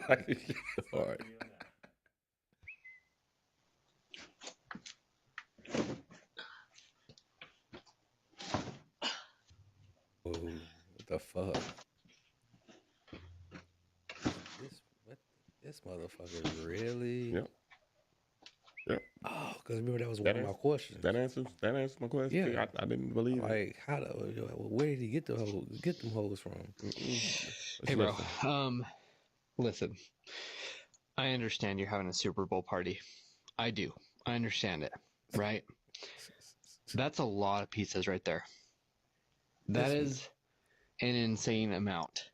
Like, hard. Oh, what the fuck? This what? This motherfucker really? Yep. Yep. Oh, because remember that was one of my questions. That answers my question. Yeah. I didn't believe it. Like, how the where did he get them hoes from? Hey, bro. Listen. I understand you're having a Super Bowl party. I do. I understand it. Right? That's a lot of pizzas right there. That is an insane amount.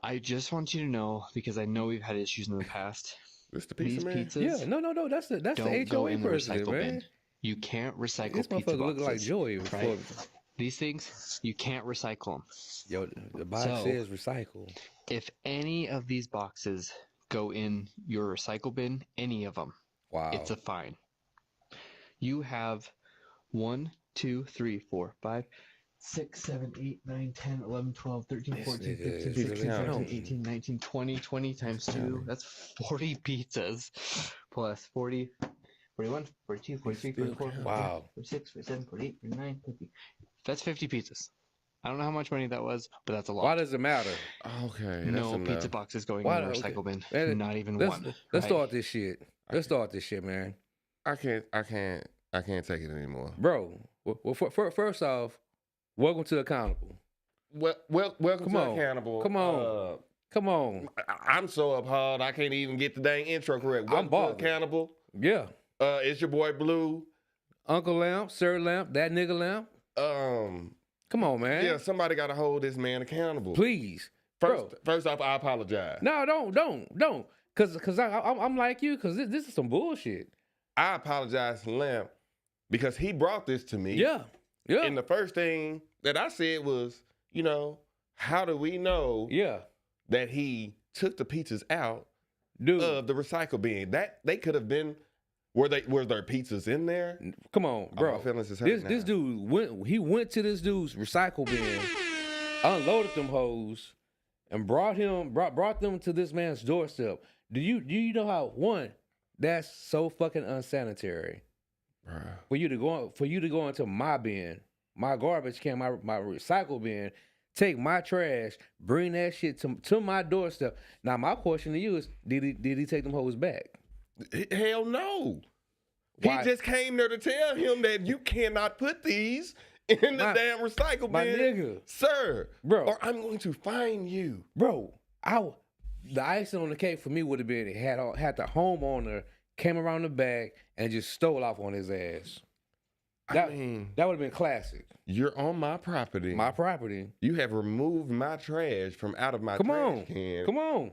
I just want you to know, because I know we've had issues in the past. It's the pizza man. Pizzas, Yeah, no. That's the don't go HOA in the president, recycle man. bin. You can't recycle This pizza motherfucker boxes. look like Joey. Right? These things, you can't recycle them. Yo, the box says recycle. If any of these boxes go in your recycle bin, any of them, Wow. it's a fine. You have 1, 2, 3, 4, 5, 6, 7, 8, 9, 10, 11, 12, 13, This 14, nigga 15, is 16, counting. 17, 18, 19, 20, 20 times 2. That's 40 pizzas. Plus 40, 41, 42, 43, 44, 45, Wow. 46, 47, 48, 49, 50. That's 50 pizzas. I don't know how much money that was, but that's a lot. Why does it matter? Okay. No that's pizza enough. boxes going Why in the okay. recycle bin. Man, Not even let's, one. Let's right? start this shit. Let's start this shit, man. I can't take it anymore. Bro, well, first off, welcome to Accountable. Welcome Come to on. Accountable. Come on. Come on. I'm so appalled. I can't even get the dang intro correct. I'm Welcome to bothered. Accountable. Yeah. It's your boy Blue. Uncle Lamp, Sir Lamp, that nigga Lamp. Come on, man. Yeah, somebody got to hold this man accountable. Please. First off, I apologize. No, don't. Cause I'm like you, cause this is some bullshit. I apologize to Lamp because he brought this to me. Yeah. And the first thing that I said was, how do we know that he took the pizzas out of the recycle bin? That they could have been. Were there pizzas in there? Come on, bro. My feelings is hurt This dude went to this dude's recycle bin, unloaded them hoes, and brought them to this man's doorstep. Do you know how that's so fucking unsanitary? Bruh. For you to go into my bin, my garbage can, my recycle bin, take my trash, bring that shit to my doorstep. Now my question to you is, did he take them hoes back? Hell no. Why? He just came there to tell him that you cannot put these in the damn recycle bin. My nigga. Sir. Bro. Or I'm going to fine you. Bro, the icing on the cake for me would have been had the homeowner came around the back and just stole off on his ass. That would have been classic. You're on my property. My property. You have removed my trash from out of my trash can. Come on.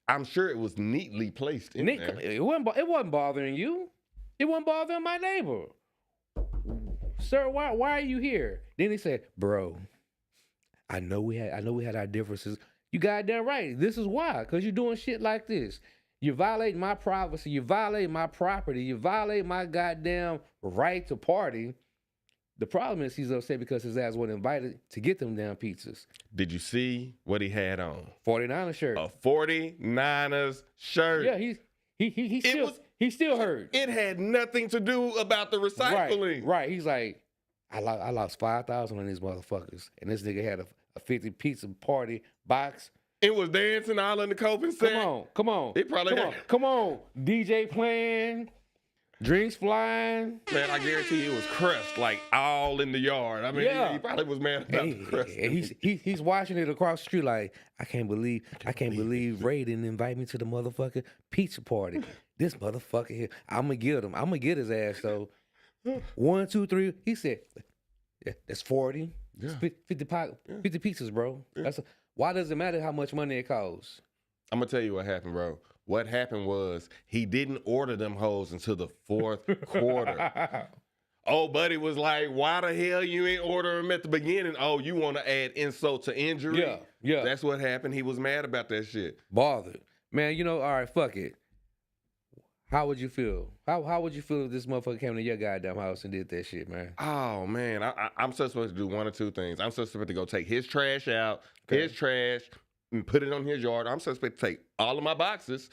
I'm sure it was neatly placed in there. It wasn't bothering you. It wasn't bothering my neighbor. Sir, why are you here? Then he said, bro, I know we had our differences. You goddamn right. This is why. Because you're doing shit like this. You violate my privacy. You violate my property. You violate my goddamn right to party. The problem is he's upset because his ass wasn't invited to get them damn pizzas. Did you see what he had on? 49ers shirt. A 49ers shirt. Yeah, he still hurt. It had nothing to do about the recycling. Right. He's like, I lost 5,000 on these motherfuckers. And this nigga had a 50 pizza party box. It was dancing all in the coping set. Come on. It probably Come on. DJ playing, drinks flying. Man, I guarantee you it was crushed, like all in the yard. I mean, he probably was mad about the crust. And he's watching it across the street like, I can't believe Ray didn't invite me to the motherfucking pizza party. This motherfucker here, I'm gonna get him. I'm gonna get his ass. So 1, 2, 3. He said, that's 40. Yeah. 50 pizzas, bro. Yeah. Why does it matter how much money it costs? I'm gonna tell you what happened, bro. What happened was he didn't order them hoes until the fourth quarter. Oh, buddy was like, why the hell you ain't order them at the beginning? Oh, you want to add insult to injury? Yeah. That's what happened. He was mad about that shit. Bothered. Man, all right, fuck it. How would you feel? How would you feel if this motherfucker came to your goddamn house and did that shit, man? Oh, man. I'm supposed to do one or two things. I'm supposed to go take his trash out, his trash, and put it on his yard. I'm supposed to take all of my boxes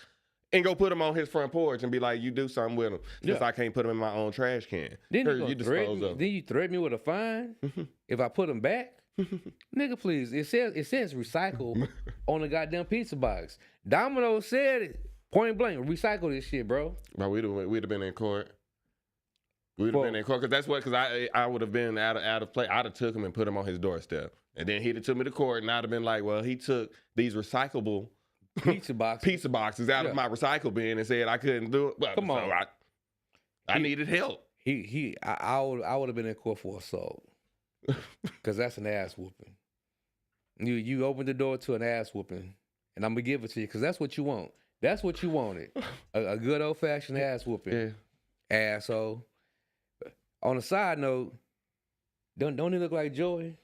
and go put them on his front porch and be like, you do something with them. Since I can't put them in my own trash can. Then you threaten me with a fine if I put them back? Nigga, please. It says recycle on the goddamn pizza box. Domino's said it. Point blank. Recycle this shit, bro. But we'd have been in court. We'd have been in court because I would have been out of play. I'd have took him and put him on his doorstep. And then he'd have took me to court and I'd have been like, well, he took these recyclable pizza boxes out of my recycle bin and said I couldn't do it. Well, come on. So I needed help. I would have been in court for assault. Because that's an ass whooping. You opened the door to an ass whooping, and I'm gonna give it to you because that's what you want. That's what you wanted. A good old fashioned ass whooping. Yeah. Asshole. On a side note, don't he look like Joey?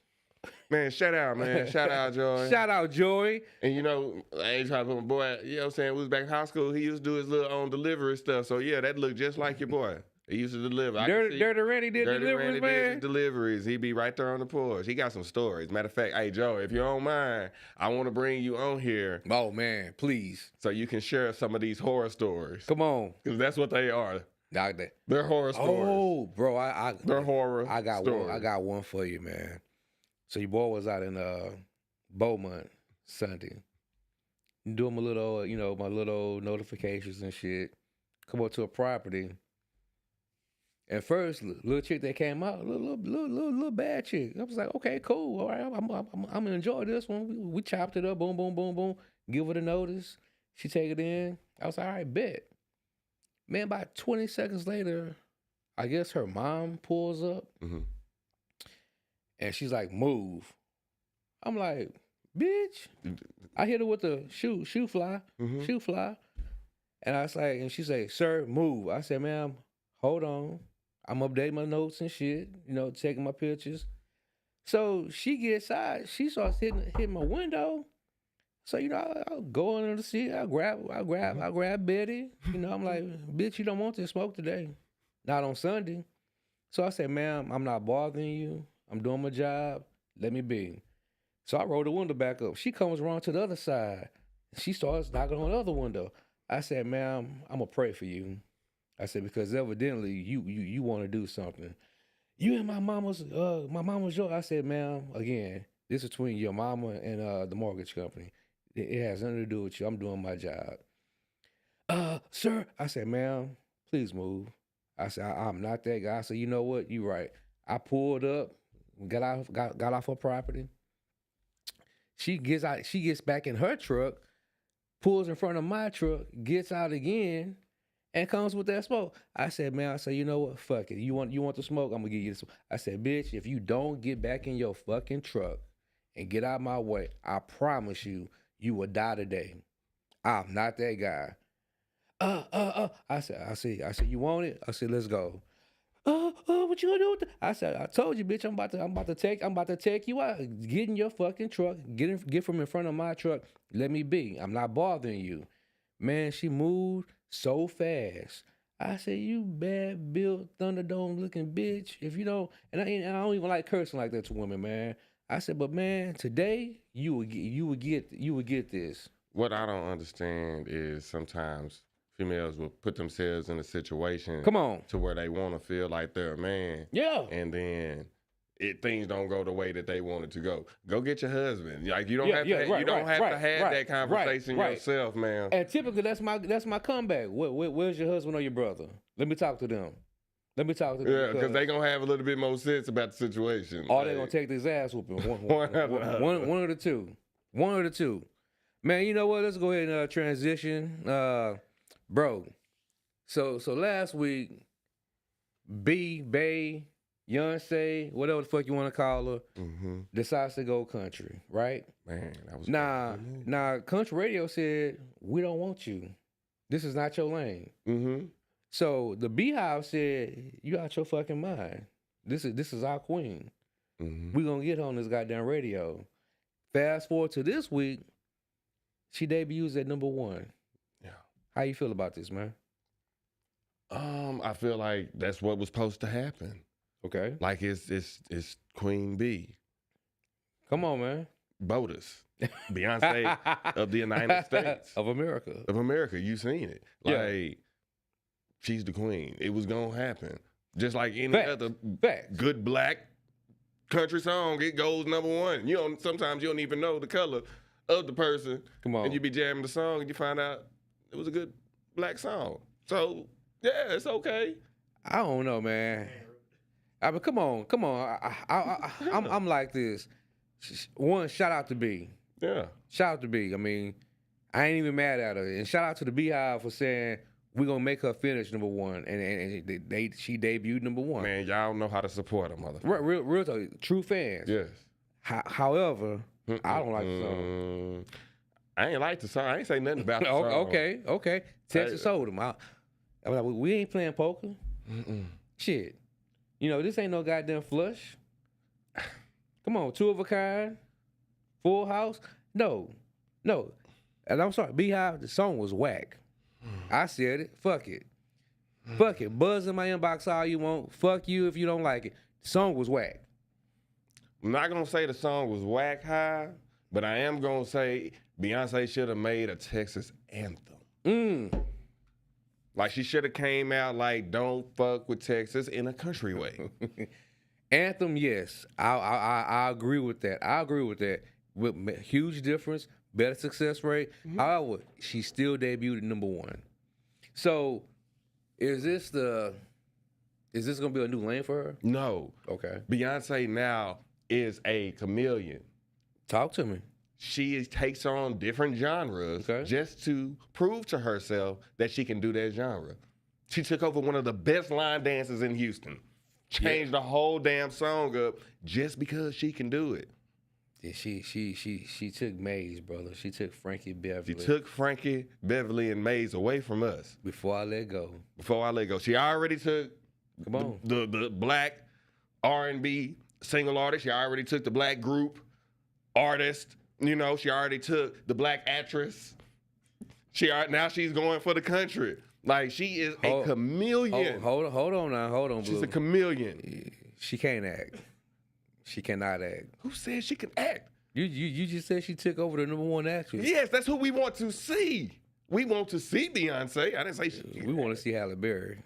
Man, shout out, man. Shout out, Joey. Shout out, Joey. And I ain't trying to put my boy, you know what I'm saying? We was back in high school. He used to do his little own delivery stuff. So yeah, that looked just like your boy. He used to deliver. Dirty Randy did deliveries, man. Did deliveries. He'd be right there on the porch. He got some stories. Matter of fact, hey, Joe, if you don't mind, I want to bring you on here. Oh, man, please. So you can share some of these horror stories. Come on. Because that's what they are. They're horror stories. Oh, bro. They're horror stories. I got one for you, man. So your boy was out in Beaumont Sunday. Doing my little, my little notifications and shit. Come up to a property. And first, little chick that came out, little bad chick. I was like, okay, cool, all right, I'm gonna enjoy this one. We chopped it up, boom, boom, boom, boom. Give her the notice. She take it in. I was like, all right, bet. Man, about 20 seconds later, I guess her mom pulls up, and she's like, move. I'm like, bitch. I hit her with the shoe fly, and I was like, and she say, sir, move. I said, ma'am, hold on. I'm updating my notes and shit, taking my pictures. So she gets out. She starts hitting my window. So, I'll go under the seat. I'll grab Betty. I'm like, bitch, you don't want this smoke today. Not on Sunday. So I said, ma'am, I'm not bothering you. I'm doing my job. Let me be. So I roll the window back up. She comes around to the other side. She starts knocking on the other window. I said, ma'am, I'm going to pray for you. I said, because evidently you want to do something. You and my mama's your. I said, ma'am, again, this is between your mama and the mortgage company. It has nothing to do with you. I'm doing my job. Sir, I said, ma'am, please move. I said, I'm not that guy. I said, you know what? You right. I pulled up, got off her property. She gets back in her truck, pulls in front of my truck, gets out again. And comes with that smoke. I said, man, you know what? Fuck it. You want the smoke? I'm gonna give you the smoke. I said, bitch, if you don't get back in your fucking truck and get out of my way, I promise you will die today. I'm not that guy. I said, you want it? I said, let's go. What you gonna do with that? I said, I told you, bitch, I'm about to take you out. Get in your fucking truck. Get from in front of my truck. Let me be. I'm not bothering you. Man, she moved so fast. I said, you bad built Thunderdome looking bitch. If you don't, and I don't even like cursing like that to women, man. I said, but man, today you would get this. What I don't understand is sometimes females will put themselves in a situation to where they want to feel like they're a man. Yeah. And then things don't go the way that they want it to go. Go get your husband. Like you don't have to have that conversation yourself, man. And typically that's my comeback. Where's your husband or your brother? Let me talk to them. Yeah, because they gonna have a little bit more sense about the situation. Or they gonna take this ass whooping. One or the two. One or the two. Man, you know what? Let's go ahead and transition, bro. So last week, Beyonce, whatever the fuck you want to call her, decides to go country, right? Man, that was now country radio said, we don't want you. This is not your lane. So the Beehive said, you out your fucking mind. This is our queen. We gonna get her on this goddamn radio. Fast forward to this week, she debuts at number 1. Yeah. How you feel about this, man? I feel like that's what was supposed to happen. Okay. Like it's Queen Bee. Come on, man. Botus. Beyonce of the United States. Of America. Of America. You seen it. Like, she's the queen. It was going to happen. Just like any other good black country song, it goes number one. Sometimes you don't even know the color of the person. Come on. And you be jamming the song and you find out it was a good black song. So, yeah, it's okay. I don't know, man. I mean, come on. I'm like this. One, shout out to B. Yeah. Shout out to B. I mean, I ain't even mad at her. And shout out to the Beehive for saying we're going to make her finish number one. And she debuted number one. Man, y'all know how to support her, mother. Real talk, true fans. Yes. However, I don't like the song. I ain't like the song. I ain't say nothing about the song. Okay. Texas Hold'em. I'm like, we ain't playing poker. Shit. This ain't no goddamn flush. Come on, two of a kind, Full House. No. And I'm sorry, Beehive, the song was whack. I said it. Fuck it. Buzz in my inbox all you want. Fuck you if you don't like it. The song was whack. I'm not going to say the song was whack high, but I am going to say Beyonce should have made a Texas anthem. Like, she should have came out like, don't fuck with Texas in a country way. Anthem, yes. I agree with that. With huge difference, better success rate. However, she still debuted at number one. So, is this gonna be a new lane for her? No. Okay. Beyonce now is a chameleon. Talk to me. She takes on different genres just to prove to herself that she can do that genre. She took over one of the best line dances in Houston. Changed the whole damn song up just because she can do it. Yeah, she took Maze, brother. She took Frankie Beverly. She took Frankie Beverly and Maze away from us. Before I let go. She already took the black R&B single artist. She already took the black group artist. She already took the black actress. Now she's going for the country. Like, she is a chameleon. Hold on now. She's a chameleon. She can't act. She cannot act. Who said she can act? You just said she took over the number one actress. Yes, that's who we want to see. We want to see Beyonce. I didn't say she. We want to see Halle Berry.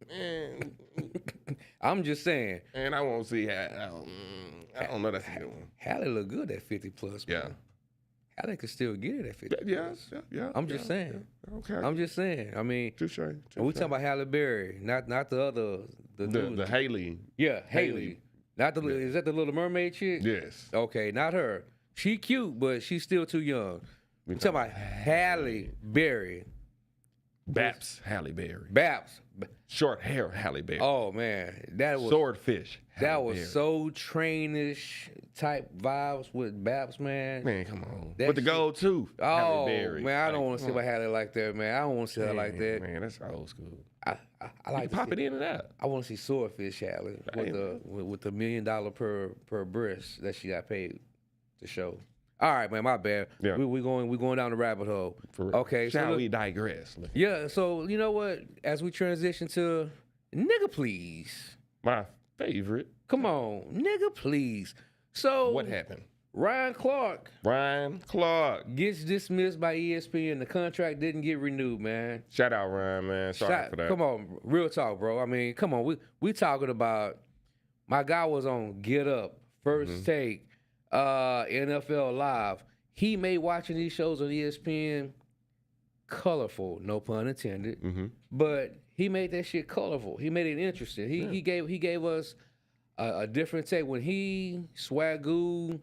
Man. I'm just saying. And I won't see I don't know that's a good one. Halle look good at 50 plus. Yeah. Halle could still get it at 50 plus. Yeah. I'm just saying. Yeah. Okay. I'm just saying. I mean, touche. We talking about Halle Berry, not the other the Haley. Yeah, Haley. Not the is that the Little Mermaid chick? Yes. Okay, not her. She cute, but she's still too young. We talking about Halle Berry. Baps Halle Berry. Baps. Short hair Halle Berry. Oh man, that was Swordfish. That was so trainish type vibes with Baps, man. Man, come on. With the gold tooth. Halle Berry. Man, I don't want to see my Halle like that, man. I don't want to see her like that. Man, that's old school. I like to pop it in and out. I want to see Swordfish Halle with the $1 million per breast that she got paid to show. All right, man, my bad. Yeah. We going down the rabbit hole. Okay, shall we digress? Yeah, so you know what? As we transition to nigga, please. My favorite. Come on, nigga, please. So what happened? Ryan Clark gets dismissed by ESPN. The contract didn't get renewed, man. Shout out Ryan, man. Sorry for that. Come on, real talk, bro. I mean, come on. We talking about my guy was on Get Up, First Take, NFL Live. He made watching these shows on ESPN colorful, no pun intended. But he made that shit colorful. He made it interesting. He gave us a different take when he Swagoo.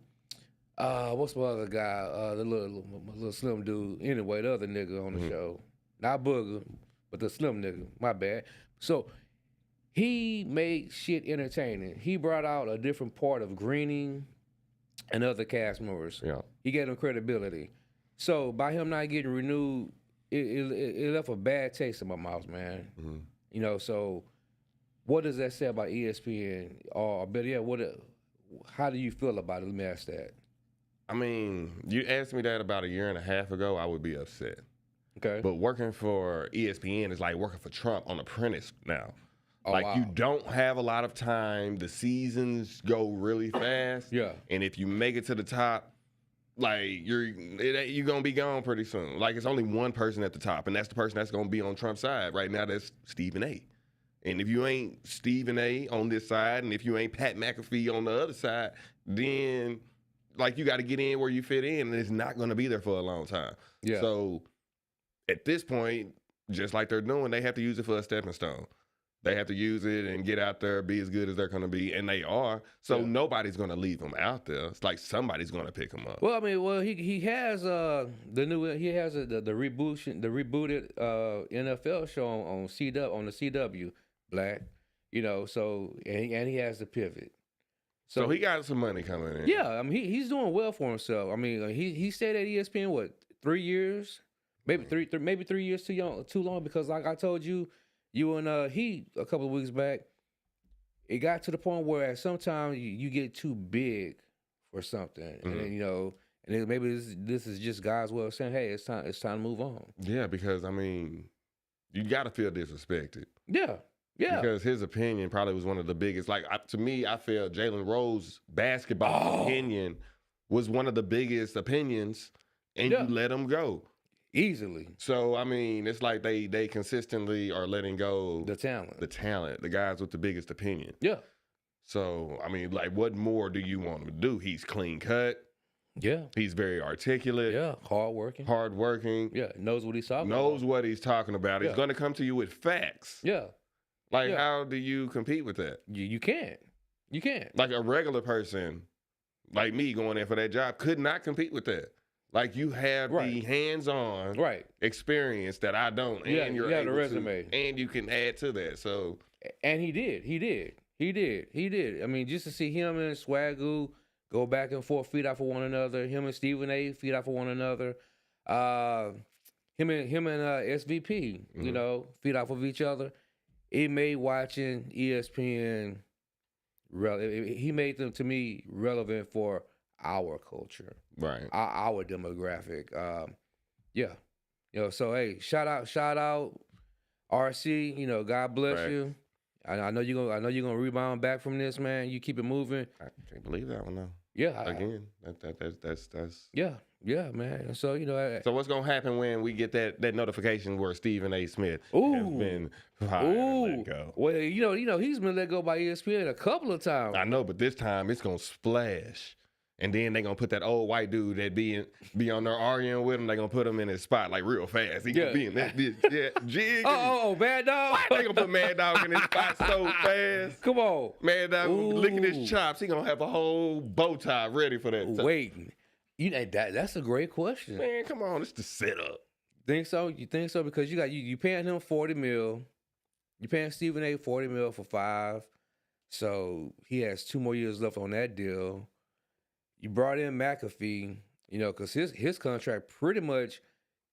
What's my other guy? The little slim dude. Anyway, the other nigga on the show. Not Booger, but the slim nigga. My bad. So he made shit entertaining. He brought out a different part of Greening and other cast members. Yeah. He gave them credibility. So by him not getting renewed, it left a bad taste in my mouth, man. So what does that say about ESPN? Or better yet, how do you feel about it? Let me ask that. I mean, you asked me that about a year and a half ago, I would be upset. Okay. But working for ESPN is like working for Trump on Apprentice now. Oh, like wow. you don't have a lot of time. The seasons go really fast. Yeah. And if you make it to the top, like you're gonna be gone pretty soon. Like it's only one person at the top, and that's the person that's gonna be on Trump's side right now. That's Stephen A. And if you ain't Stephen A. on this side, and if you ain't Pat McAfee on the other side, then like you got to get in where you fit in, and it's not gonna be there for a long time. Yeah. So at this point, just like they're doing, they have to use it for a stepping stone. They have to use it and get out there, be as good as they're going to be, and they are. So nobody's going to leave them out there. It's like somebody's going to pick them up. Well, I mean, he has the rebooted NFL show on the CW, Black, you know. So and he has the pivot. So he got some money coming in. Yeah, I mean he's doing well for himself. I mean he stayed at ESPN what 3 years, maybe 3 years too long because like I told you. You and he a couple of weeks back, it got to the point where sometimes you get too big for something, and then, you know, and then maybe this is just God's way of saying, hey, it's time to move on. Yeah, because I mean, you got to feel disrespected. Yeah. Because his opinion probably was one of the biggest. Like to me, I feel Jalen Rose's basketball opinion was one of the biggest opinions, and you let him go. Easily. So I mean, it's like they consistently are letting go the talent, the guys with the biggest opinion. Yeah. So I mean, like, what more do you want him to do? He's clean cut. Yeah. He's very articulate. Yeah. Hardworking. Yeah. Knows what he's talking about. Knows what he's talking about. He's going to come to you with facts. Yeah. Like, how do you compete with that? You can't. You can't. Like a regular person, like me going in for that job, could not compete with that. Like you have the hands-on experience that I don't, and you have the resume, and you can add to that. So, and he did. I mean, just to see him and Swagoo go back and forth, feed off of one another. Him and Stephen A. feed off of one another. Him and SVP, you know, feed off of each other. It made watching ESPN. He made them to me relevant for our culture, right? Our demographic. Yeah, you know. So hey, shout out, RC. You know, God bless you. I know you're gonna rebound back from this, man. You keep it moving. I can't believe that one though. Yeah. Again, that's. Yeah, man. So you know. So what's gonna happen when we get that notification where Stephen A. Smith has been fired and let go? Well, you know, he's been let go by ESPN a couple of times. I know, but this time it's gonna splash. And then they gonna put that old white dude that be on there arguing with him. They gonna put him in his spot like real fast. He gonna be in that bitch. Yeah, jig. Mad Dog. Why they gonna put Mad Dog in his spot so fast? Come on, Mad Dog licking his chops. He gonna have a whole bow tie ready for that. Wait, that's a great question. Man, come on, it's the setup. Think so? You think so? Because you paying him $40 million. You paying Stephen A. $40 million for 5, so he has 2 more years left on that deal. You brought in McAfee, you know, because his contract pretty much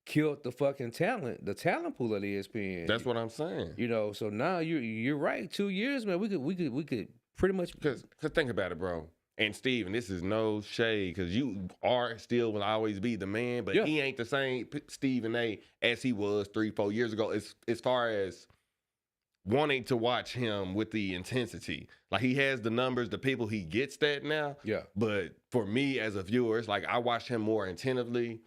killed the fucking talent pool of ESPN. That's what I'm saying. You know, so now you're right. 2 years, man. We could pretty much because think about it, bro. And Steven, this is no shade because you still will always be the man, but he ain't the same Stephen A. as he was 3-4 years ago. As far as wanting to watch him with the intensity. Like he has the numbers, the people, he gets that now. Yeah. But for me as a viewer, it's like I watched him more attentively.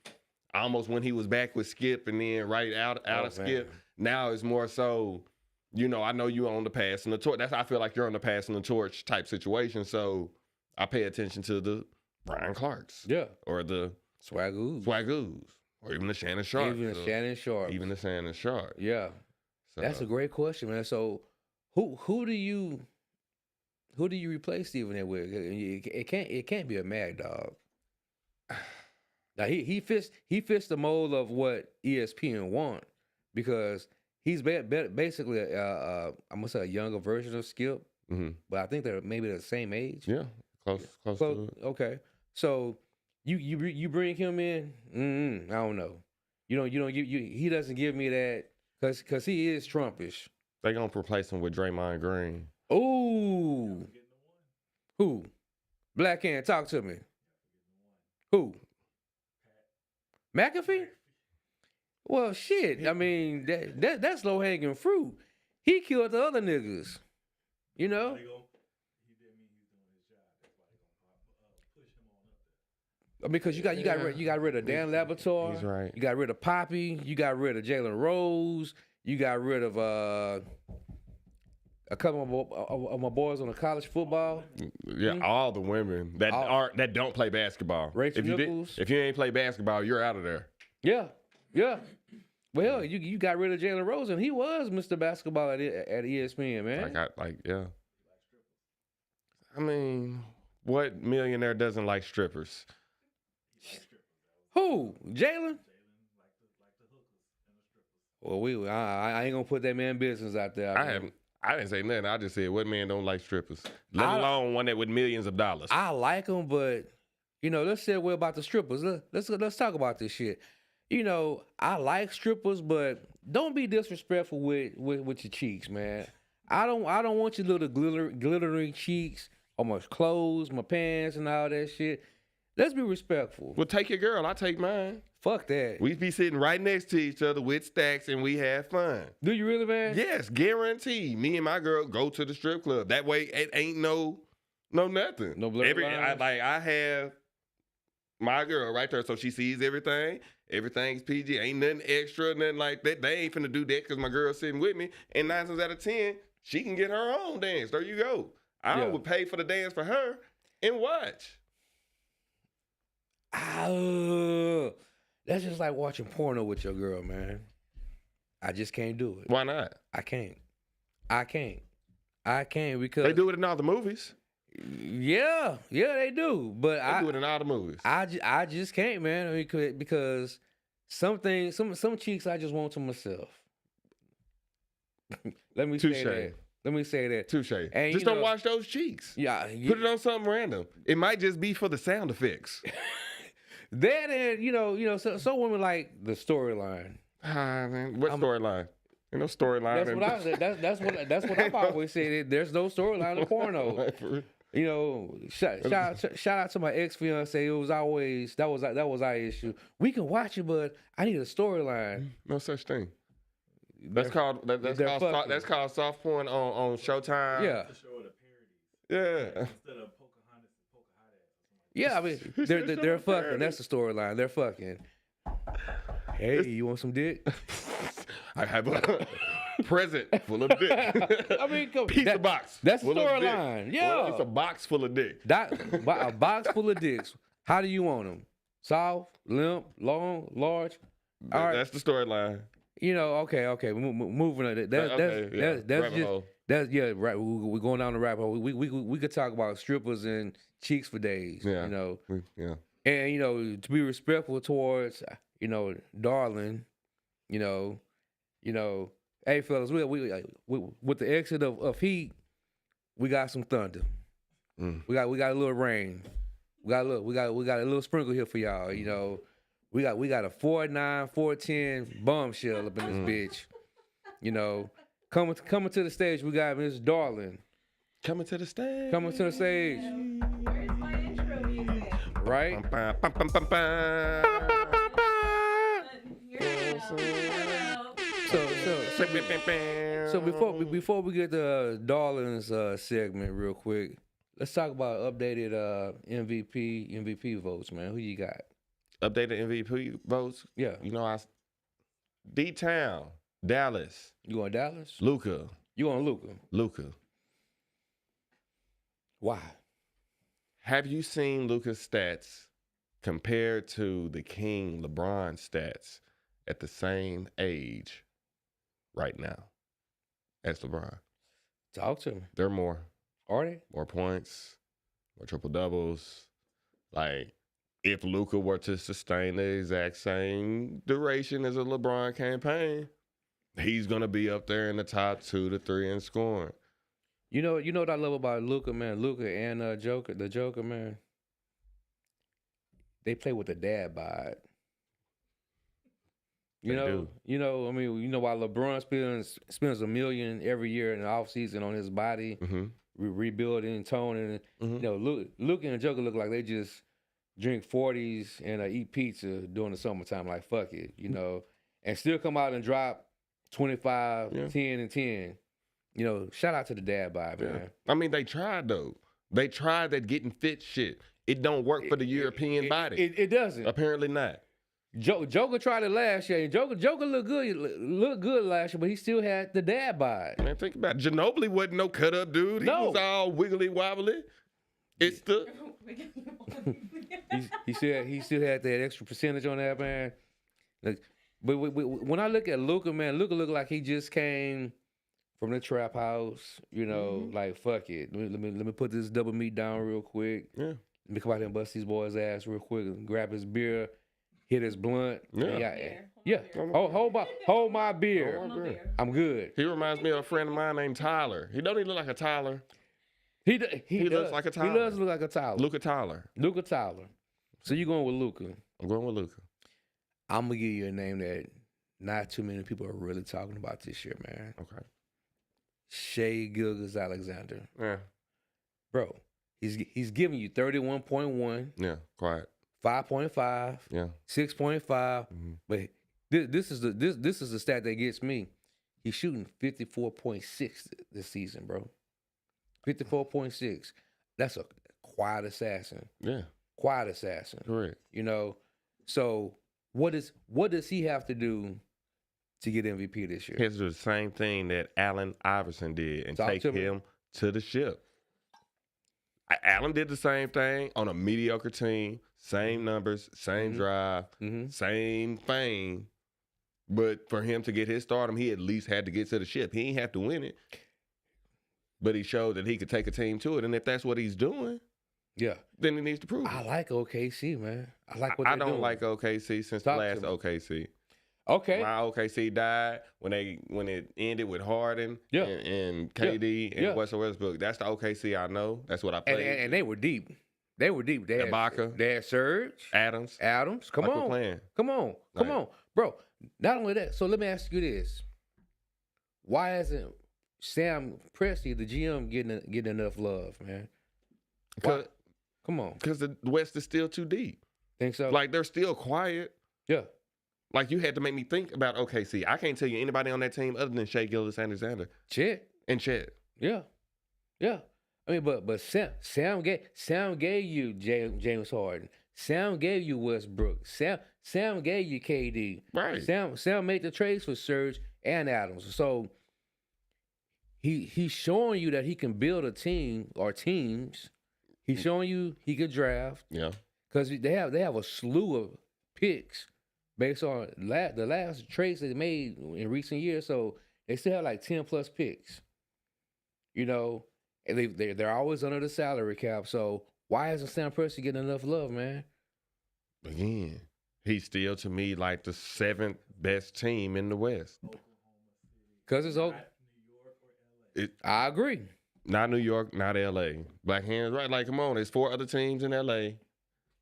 Almost when he was back with Skip and then right out of Skip. Now it's more so, you know, I know you on the pass and the torch. I feel like you're on the pass and the torch type situation. So I pay attention to the Brian Clarks. Yeah. Or the Swagoos. Or even the Shannon Sharp. Even the Shannon Sharp. Yeah. So, that's a great question, man. So, who do you replace Stephen A. with? It can't be a Mad Dog. Now he fits the mold of what ESPN want because he's basically I'm gonna say a younger version of Skip, but I think they're maybe the same age. Yeah, close to it. Okay, so you bring him in. I don't know. He doesn't give me that. Cause he is Trumpish. They gonna replace him with Draymond Green. Ooh. Who? Black Hand, talk to me. Who? McAfee? Well, shit. I mean, that's low hanging fruit. He killed the other niggas. You know? Because you got rid of Dan Laboratory. He's right. You got rid of Poppy. You got rid of Jalen Rose. You got rid of a couple of my boys on the college football. Yeah, all the women that don't play basketball. Rachel Nichols. If you ain't play basketball, you're out of there. Yeah. Well, you got rid of Jalen Rose, and he was Mr. Basketball at ESPN, man. Yeah. I mean, what millionaire doesn't like strippers? Who? Jalen? Well, I ain't gonna put that man business out there. I didn't say nothing. I just said what man don't like strippers, let alone one that with millions of dollars. I like them, but let's say we're about the strippers. Let's talk about this shit. I like strippers, but don't be disrespectful with your cheeks, man. I don't want your little glittering cheeks on my clothes, my pants, and all that shit. Let's be respectful. Well, take your girl. I take mine. Fuck that. We be sitting right next to each other with stacks, and we have fun. Do you really, man? Yes, guarantee. Me and my girl go to the strip club. That way, it ain't no nothing. No blurry lines? I have my girl right there, so she sees everything. Everything's PG. Ain't nothing extra, nothing like that. They ain't finna do that because my girl's sitting with me. And 9 times out of 10, she can get her own dance. There you go. I would pay for the dance for her and watch. That's just like watching porno with your girl, man. I just can't do it. Why not? I can't because they do it in all the movies. Yeah, they do. But they do it in all the movies. I just can't, man. I mean, because some cheeks I just want to myself. Let me say that. Touche. And just don't wash those cheeks. Yeah. Put it on something random. It might just be for the sound effects. That and some women like the storyline. Man, what storyline? Ain't no storyline. That's what I've always said. There's no storyline in porno. Shout out to my ex fiance. It was always that was our issue. We can watch it, but I need a storyline. No such thing. That's called soft porn on Showtime. Yeah. Yeah. Yeah, I mean they're fucking. That's the storyline. They're fucking. Hey, you want some dick? I have a present full of dick. I mean, pizza box. That's the storyline. Yeah, well, it's a box full of dick. A box full of dicks. How do you want them? Soft, limp, long, large. All right. That's the storyline. Okay. Moving on. That's right. We're going down the rabbit hole. We could talk about strippers and cheeks for days. Yeah. Yeah. And to be respectful towards darling. Hey fellas, we with the exit of heat, we got some thunder. We got a little rain. We got a little sprinkle here for y'all. We got a 4'9", 4'10" bombshell up in this bitch. Coming to the stage, we got Miss Darling. Coming to the stage. Where's my intro music? Right? So before we get to Darling's segment real quick, let's talk about updated MVP votes, man. Who you got? Updated MVP votes? Yeah. D-Town, Dallas. You on Dallas? Luka. You on Luka? Luka. Why? Have you seen Luka's stats compared to the King LeBron stats at the same age right now as LeBron? Talk to me. They're more. Are they? More points, more triple doubles. Like, if Luka were to sustain the exact same duration as a LeBron campaign, he's gonna be up there in the top 2 to 3 in scoring. You know what I love about Luka, man. Luka and the Joker, man. They play with the dad bod. While LeBron spends $1 million every year in the offseason on his body, rebuilding, toning. Luka and the Joker look like they just drink 40s and eat pizza during the summertime. Like, fuck it, and still come out and drop 25, 10, and 10. You know, shout out to the dad bod, man. I mean, they tried though. They tried that getting fit shit. It don't work for the European body. It doesn't. Apparently not. Joker tried it last year. Joker looked good last year, but he still had the dad bod. Man, think about it. Ginobili wasn't no cut up dude. He was all wiggly wobbly. It's the he still had that extra percentage on that, man. Like, but when I look at Luka, man, Luka look like he just came from the trap house. You know, like fuck it. Let me put this double meat down real quick. Yeah. Let me come out here and bust these boys' ass real quick and grab his beer, hit his blunt. Yeah. Hold my beer. I'm good. He reminds me of a friend of mine named Tyler. He don't even look like a Tyler. He looks like a Tyler. He does look like a Tyler. Luka Tyler. Luka Tyler. So you going with Luka? I'm going with Luka. I'm gonna give you a name that not too many people are really talking about this year, man. Okay. Shai Gilgeous-Alexander. Yeah. Bro, he's giving you 31.1. Yeah, quiet. 5.5. Yeah. 6.5. Mm-hmm. But this is the stat that gets me. He's shooting 54.6 this season, bro. 54.6. That's a quiet assassin. Yeah. Quiet assassin. Correct. You know, so what does he have to do to get MVP this year? He has to do the same thing that Allen Iverson did and take him to the ship. Allen did the same thing on a mediocre team, same numbers, same drive, same thing. But for him to get his stardom, he at least had to get to the ship. He ain't have to win it. But he showed that he could take a team to it. And if that's what he's doing, then he needs to prove it. I like OKC, man. I like what they're doing. I don't like OKC since the last OKC. Okay. My OKC died when it ended with Harden and KD and Russell Westbrook. That's the OKC I know. That's what I played. And they were deep. They were deep. They had Ibaka. They had Serge. Adams. Come like on. We're playing. Come on. Bro, not only that. So let me ask you this. Why isn't Sam Presti, the GM, getting enough love, man? Why? Come on. Because the West is still too deep. Think so? Like, they're still quiet. Yeah. Like, you had to make me think about OKC. I can't tell you anybody on that team other than Shai Gilgeous-Alexander. Chet. And Chet. Yeah. I mean, but Sam gave you James Harden. Sam gave you Westbrook. Sam gave you KD. Right. Sam made the trades for Serge and Adams. So he's showing you that he can build a team or teams. He's showing you he could draft. Yeah. Because they have a slew of picks based on the last trades they made in recent years. So they still have like 10 plus picks. You know, and they're always under the salary cap. So why isn't Sam Presti getting enough love, man? Again, he's still to me like the 7th best team in the West. Because it's okay. I agree. Not New York, not LA. Black Hands, right? Like, come on, there's 4 other teams in LA.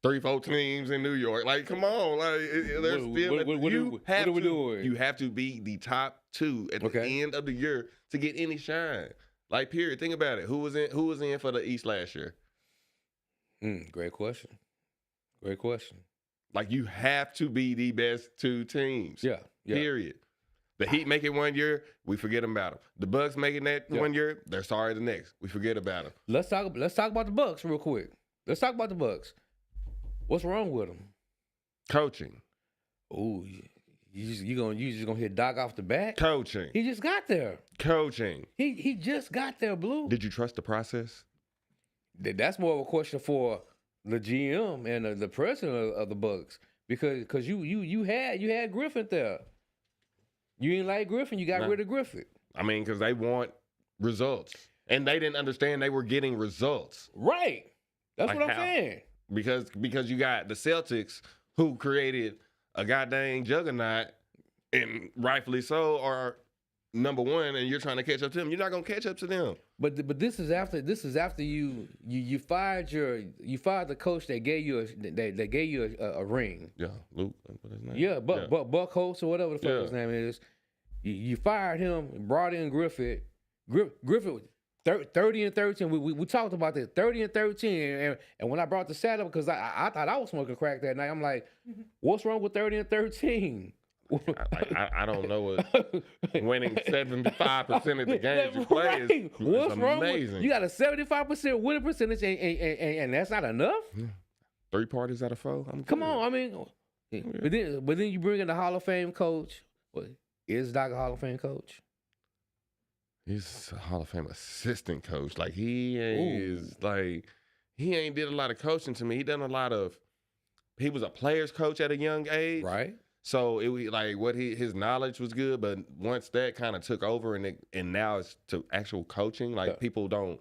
3-4 teams in New York. Like, come on. Like, there's still you have to be the top 2 at the end of the year to get any shine. Like, period. Think about it. Who was in for the East last year? Great question. Like, you have to be the best 2 teams. Yeah. Period. The Heat make it one year, we forget about them. The Bucks making that one year, they're sorry the next. We forget about them. Let's talk about the Bucks real quick. Let's talk about the Bucks. What's wrong with them? Coaching. Ooh, you just gonna hit Doc off the bat? Coaching. He just got there. Coaching. He just got there, Blue. Did you trust the process? That's more of a question for the GM and the president of the Bucks because you had Griffin there. You didn't like Griffin, you got rid of Griffin. I mean, because they want results. And they didn't understand they were getting results. Right. That's like what I'm saying. Because you got the Celtics who created a goddamn juggernaut, and rightfully so, are number 1, and you're trying to catch up to them. You're not gonna catch up to them. But this is after you fired the coach that gave you a ring. Yeah, Luke. What his name? Yeah, Buck Holtz or whatever the fuck his name is. You fired him and brought in Griffith. Griffith 30 and 13. We talked about that 30 and 13. And when I brought the stat up, because I thought I was smoking crack that night, I'm like, what's wrong with 30 and 13? I don't know what winning 75% of the games you play is What's amazing. wrong with, you got a 75% winning percentage and that's not enough? 3 parties out of 4? Come on, I mean, but then you bring in the Hall of Fame coach. What, is Doc a Hall of Fame coach? He's a Hall of Fame assistant coach. Like he ain't did a lot of coaching to me. He was a player's coach at a young age. Right. So it was like his knowledge was good, but once that kind of took over and now it's to actual coaching, like the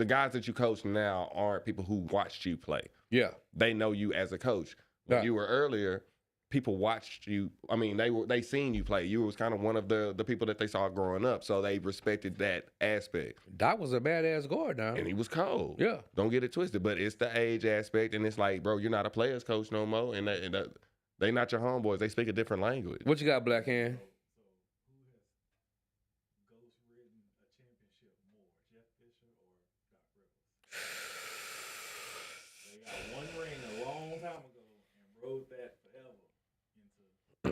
guys that you coach now aren't people who watched you play. Yeah. They know you as a coach. When you were earlier, people watched you. I mean, they seen you play. You was kind of one of the people that they saw growing up, so they respected that aspect. Doc was a badass guard now. And he was cold. Yeah. Don't get it twisted, but it's the age aspect, and it's like, bro, you're not a player's coach no more, and they not your homeboys. They speak a different language. What you got, Black Hand?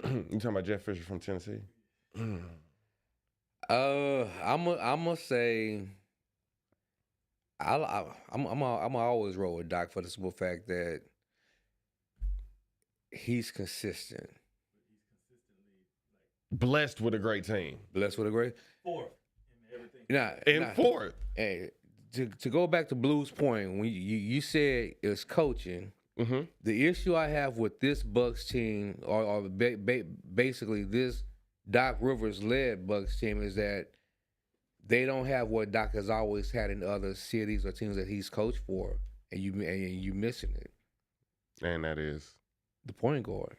You talking about Jeff Fisher from Tennessee? I'm gonna say I'm always roll with Doc for the simple fact that he's consistent. Blessed with a great team. Blessed with a great fourth in everything. Fourth. Hey, to go back to Blue's point, when you said it's coaching. Mm-hmm. The issue I have with this Bucks team, or basically this Doc Rivers led Bucks team, is that they don't have what Doc has always had in other cities or teams that he's coached for, and you missing it. And that is the point guard.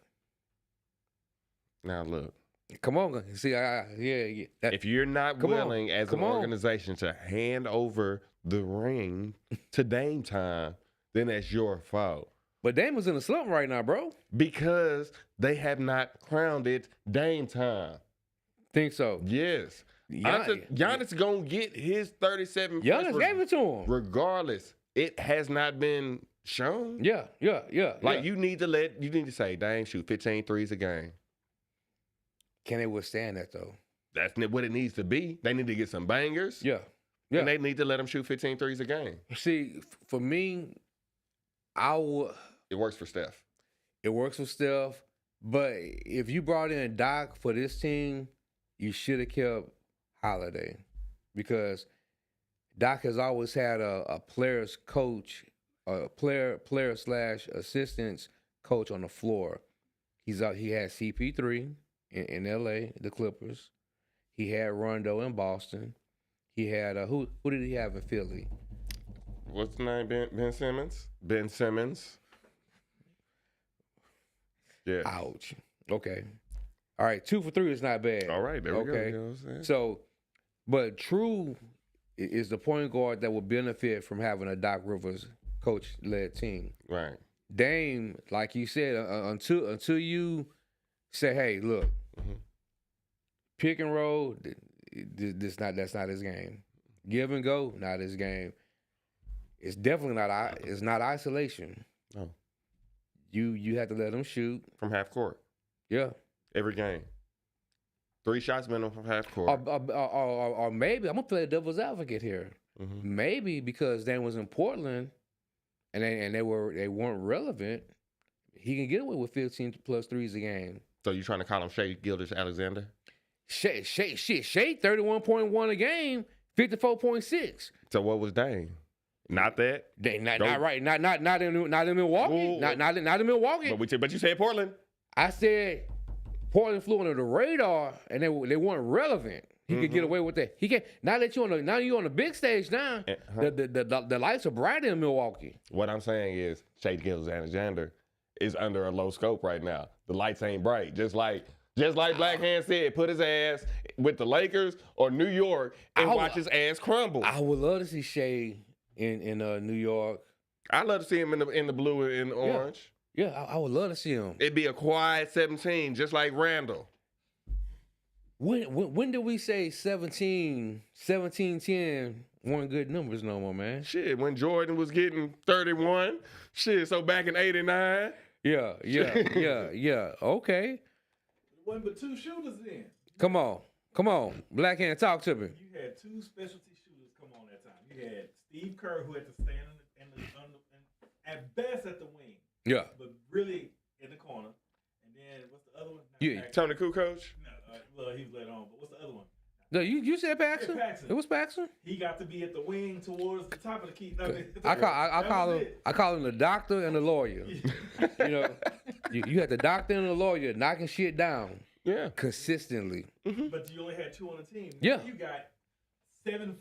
Now look, come on, see, if you're not willing as an organization to hand over the ring to Dame Time, then that's your fault. But Dame is in a slump right now, bro. Because they have not crowned it Dame Time. Think so? Yes. Giannis gonna get his 37. Giannis gave it to him. Regardless, it has not been shown. Yeah. Like you need to say, Dame shoot 15 threes a game. Can they withstand that though? That's what it needs to be. They need to get some bangers. Yeah. And they need to let him shoot 15 threes a game. See, for me, It works for Steph. It works for Steph. But if you brought in Doc for this team, you should have kept Holiday. Because Doc has always had a player's coach, a player/assistants coach on the floor. He had CP3 in LA, the Clippers. He had Rondo in Boston. He had who did he have in Philly? What's the name? Ben Simmons? Ben Simmons. Yeah. Ouch. Okay. All right. 2 for 3 is not bad. All right. There we go. You know what I'm saying? So, but True is the point guard that will benefit from having a Doc Rivers coach-led team. Right. Dame, like you said, until you say, hey, look, pick and roll, that's not his game. Give and go, not his game. It's definitely not. It's not isolation. No. You have to let them shoot from half court. Yeah. Every game. 3 shots minimum from half court. Or maybe I'm gonna play devil's advocate here. Mm-hmm. Maybe because Dan was in Portland, and they weren't relevant. He can get away with 15 plus threes a game. So you trying to call him Shai Gilgeous-Alexander? Shai 31.1 a game, 54.6. So what was Dame? Not that. Not right. Not in Milwaukee. Ooh. Not in Milwaukee. But you said Portland. I said Portland flew under the radar, and they weren't relevant. He could get away with that. He can't. Now you're on the big stage now. The lights are bright in Milwaukee. What I'm saying is Shai Gilgeous-Alexander is under a low scope right now. The lights ain't bright. Just like Black Hand said, put his ass with the Lakers or New York and watch his ass crumble. I would love to see Shai in New York. I'd love to see him in the blue and orange. Yeah, I would love to see him. It'd be a quiet 17, just like Randall. When did we say 17, 10 weren't good numbers no more, man? Shit, when Jordan was getting 31. Shit, so back in 89. Yeah. Okay. wasn't but 2 shooters then. Come on, Black Hand, talk to me. You had 2 specialty shooters come on that time. You had Steve Kerr, who had to stand at best at the wing. Yeah. But really in the corner. And then what's the other one? Tony Kukoc? No, well, he was let on. But what's the other one? No, you said Paxson. Yeah, Paxson. It was Paxson. He got to be at the wing towards the top of the key. I call him the doctor and the lawyer. You know, you had the doctor and the lawyer knocking shit down. Yeah, consistently. Mm-hmm. But you only had 2 on the team. Yeah, you got 7'6"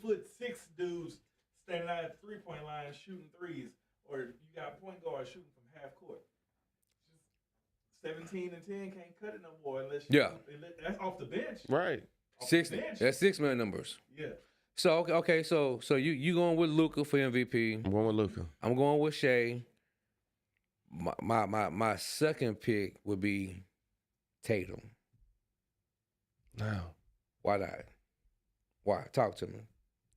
dudes standing out at the 3-point line shooting threes, or you got point guards shooting from half court. 17 and 10 can't cut it no more unless that's off the bench. Right. 60. That's 6-man numbers. Yeah. So okay, so you going with Luka for MVP? I'm going with Luka. I'm going with Shea. My second pick would be Tatum. No. Why not? Why? Talk to me.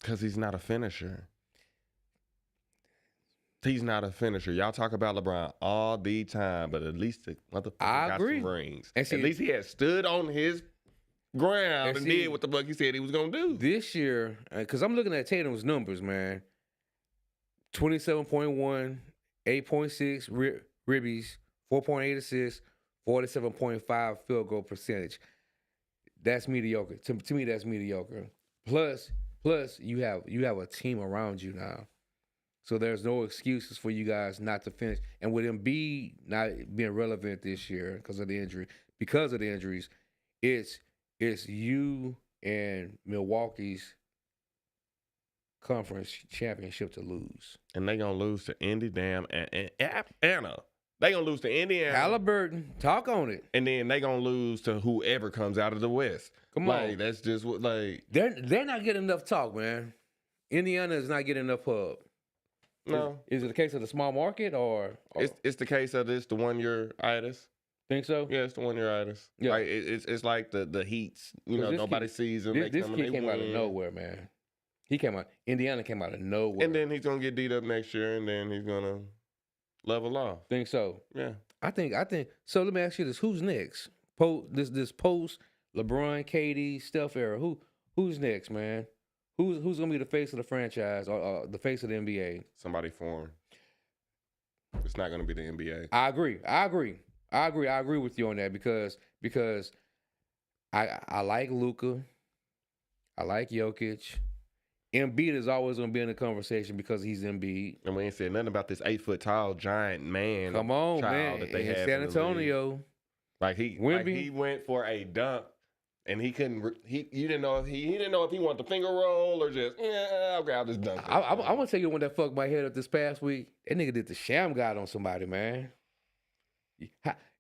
Because he's not a finisher. He's not a finisher. Y'all talk about LeBron all the time, but at least the motherfucker got some rings. At least he had stood on his ground and did what the fuck he said he was going to do. This year, because I'm looking at Tatum's numbers, man. 27.1, 8.6 ribbies, 4.8 assists, 47.5 field goal percentage. That's mediocre. To me, that's mediocre. Plus, you have a team around you now. So there's no excuses for you guys not to finish. And with Embiid not being relevant this year because of the injuries, it's you and Milwaukee's conference championship to lose. And they gonna lose to Indy, and Anna. They gonna lose to Indiana. Halliburton, talk on it. And then they gonna lose to whoever comes out of the West. Come on, that's just what they're not getting enough talk, man. Indiana is not getting enough pub. No, is it the case of the small market or? It's the case of this the 1 year itis. Think so? Yeah, it's the 1 year itis. Yeah, like it's like the Heats. You know, nobody sees them. This kid came out of nowhere, man. Indiana came out of nowhere. And then he's gonna get beat up next year, and then he's gonna level off. Think so? Yeah. I think. So let me ask you this: who's next? This post LeBron, KD, Steph era. Who's next, man? Who's gonna be the face of the franchise or the face of the NBA? Somebody foreign. It's not gonna be the NBA. I agree with you on that because I like Luka. I like Jokic. Embiid is always going to be in the conversation because he's Embiid. And we ain't said nothing about this 8-foot tall giant man. Come on, child man. That they in had San Antonio. He went for a dunk and he couldn't. He didn't know if he didn't know if he wanted the finger roll or just I'll grab this dunk. I'm gonna tell you one that fucked my head up this past week. That nigga did the sham god on somebody, man.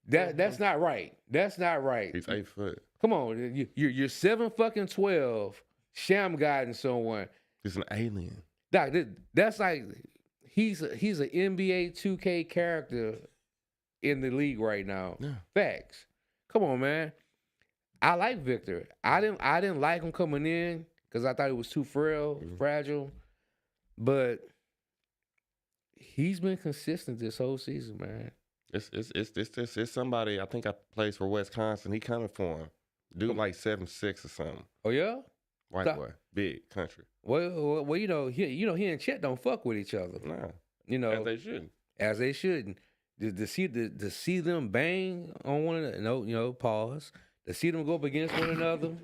That's not right. That's not right. He's 8 foot. Come on, you're 7'12", sham guiding someone. He's an alien. Doc, that's like he's an NBA 2K character in the league right now. Yeah. Facts. Come on, man. I like Victor. I didn't like him coming in because I thought he was too fragile. But he's been consistent this whole season, man. It's somebody I think I plays for Wisconsin. He coming for him. Dude like 7'6" or something. Oh yeah? White boy. Big country. Well, he and Chet don't fuck with each other. Nah. As they shouldn't. As they shouldn't. To see them bang on one another, pause. To see them go up against one another,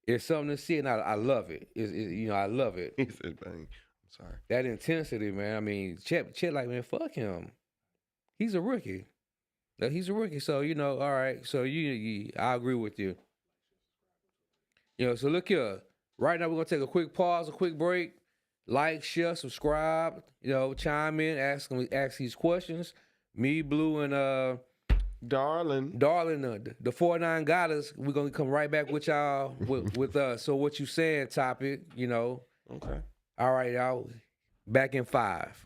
it's something to see, and I love it. I love it. He said bang. I'm sorry. That intensity, man. I mean, Chet like, man, fuck him. He's a rookie. So, all right. So I agree with you. So look here. Right now we're gonna take a quick pause, a quick break. Like, share, subscribe. Chime in, ask these questions. Me, Blue, and Darling, the 49 got us. We're gonna come right back with y'all with us. So what you saying? Topic, Okay. All right, y'all. Back in 5.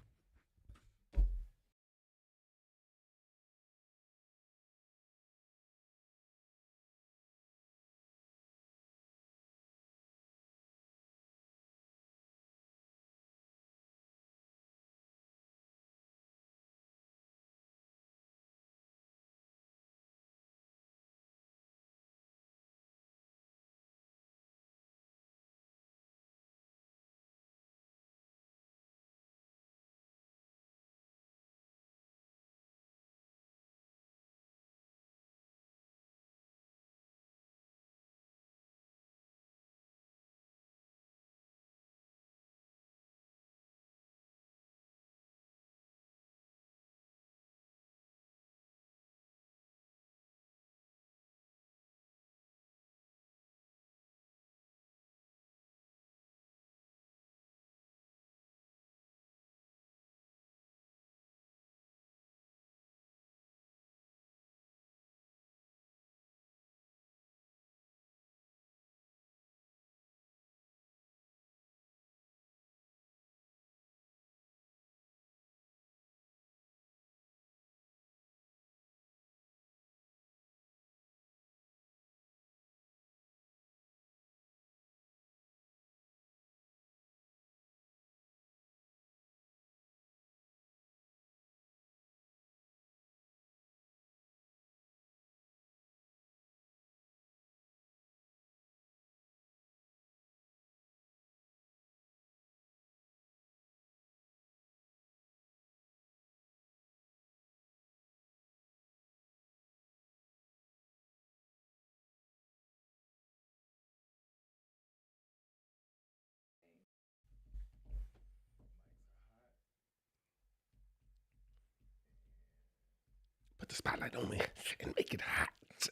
spotlight on me and make it hot.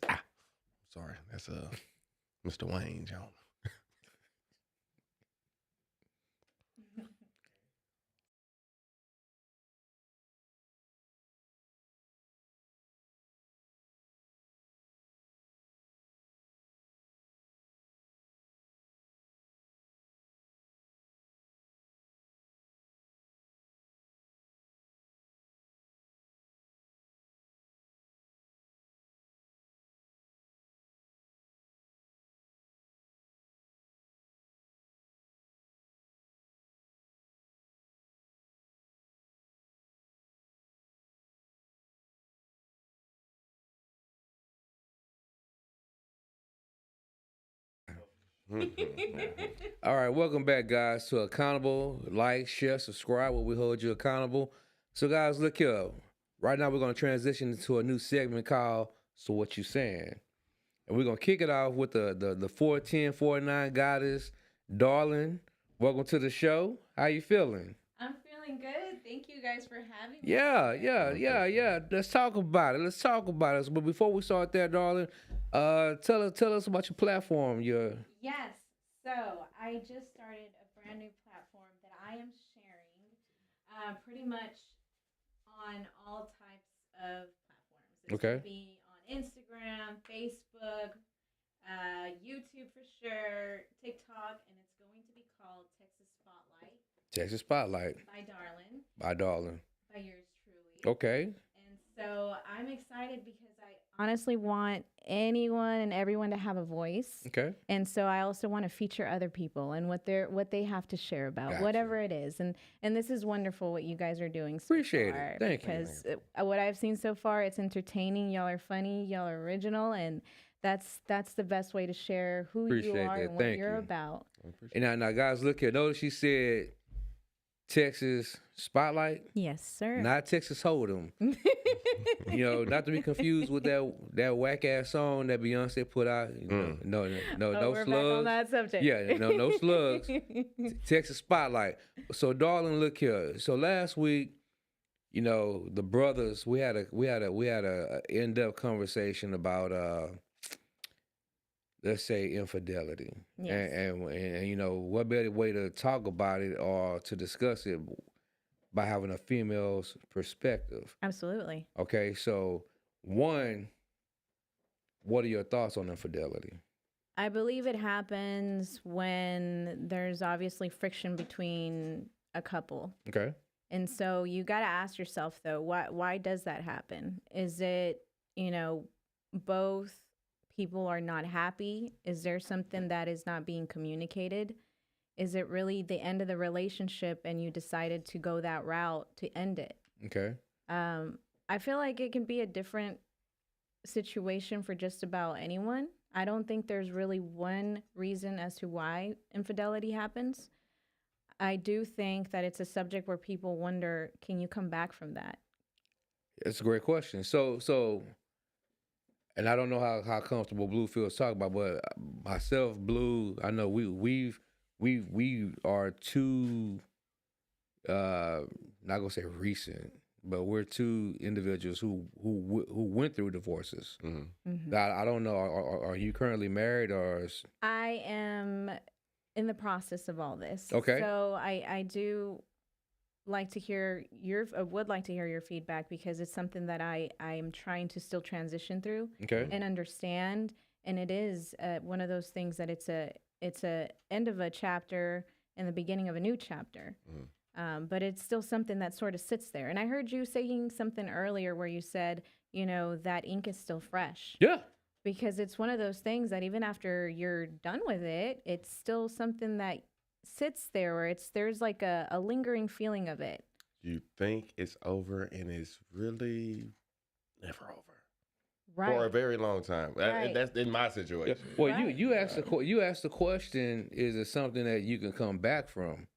Ah. Sorry, that's Mr. Wayne Jones. All right, welcome back, guys, to Accountable. Like, share, subscribe, where we hold you accountable. So, guys, look here. Right now, we're going to transition into a new segment called So What You Saying? And we're going to kick it off with the 41049 goddess, Darling. Welcome to the show. How you feeling? I'm feeling good. Thank you guys for having me. Yeah. Let's talk about it. But before we start there, Darling, tell us about your platform. Yes. So I just started a brand new platform that I am sharing pretty much on all types of platforms. It's going to be on Instagram, Facebook, YouTube for sure, TikTok, and it's going to be called Texas Spotlight. Texas Spotlight. By Darling. By yours truly. Okay. And so I'm excited because I honestly want anyone and everyone to have a voice. Okay. And so I also want to feature other people and what they have to share about, whatever it is. And this is wonderful what you guys are doing so Appreciate far, it. Thank you. Because what I've seen so far, it's entertaining. Y'all are funny. Y'all are original. And that's the best way to share who you are and what you're about. And now, guys, look here. Notice she said Texas Spotlight. Yes, sir. Not Texas Hold'em. Not to be confused with that whack ass song that Beyonce put out. No we're slugs. Back on that subject. Yeah, no slugs. Texas Spotlight. So, Darling, look here. So last week, the brothers, we had a in-depth conversation about let's say infidelity. Yes. And what better way to talk about it or to discuss it by having a female's perspective. Absolutely. Okay, so one, what are your thoughts on infidelity? I believe it happens when there's obviously friction between a couple. Okay. And so you got to ask yourself, though, why does that happen? Is it, both people are not happy? Is there something that is not being communicated? Is it really the end of the relationship and you decided to go that route to end it? Okay. I feel like it can be a different situation for just about anyone. I don't think there's really one reason as to why infidelity happens. I do think that it's a subject where people wonder, can you come back from that? It's a great question. So, and I don't know how comfortable Blue feels talking about, but myself, Blue, I know we are two, not gonna say recent, but we're two individuals who went through divorces. Mm-hmm. Mm-hmm. I don't know. Are you currently married or? I am in the process of all this. Okay. So I do like to hear would like to hear your feedback because it's something that I am trying to still transition through and understand. And it is one of those things that it's a end of a chapter and the beginning of a new chapter. Mm. But it's still something that sort of sits there. And I heard you saying something earlier where you said, that ink is still fresh. Yeah. Because it's one of those things that even after you're done with it, it's still something that sits there where there's like a lingering feeling of it. You think it's over and it's really never over. Right. For a very long time. Right. That's in my situation. Yeah. Well, right. you asked the question, is it something that you can come back from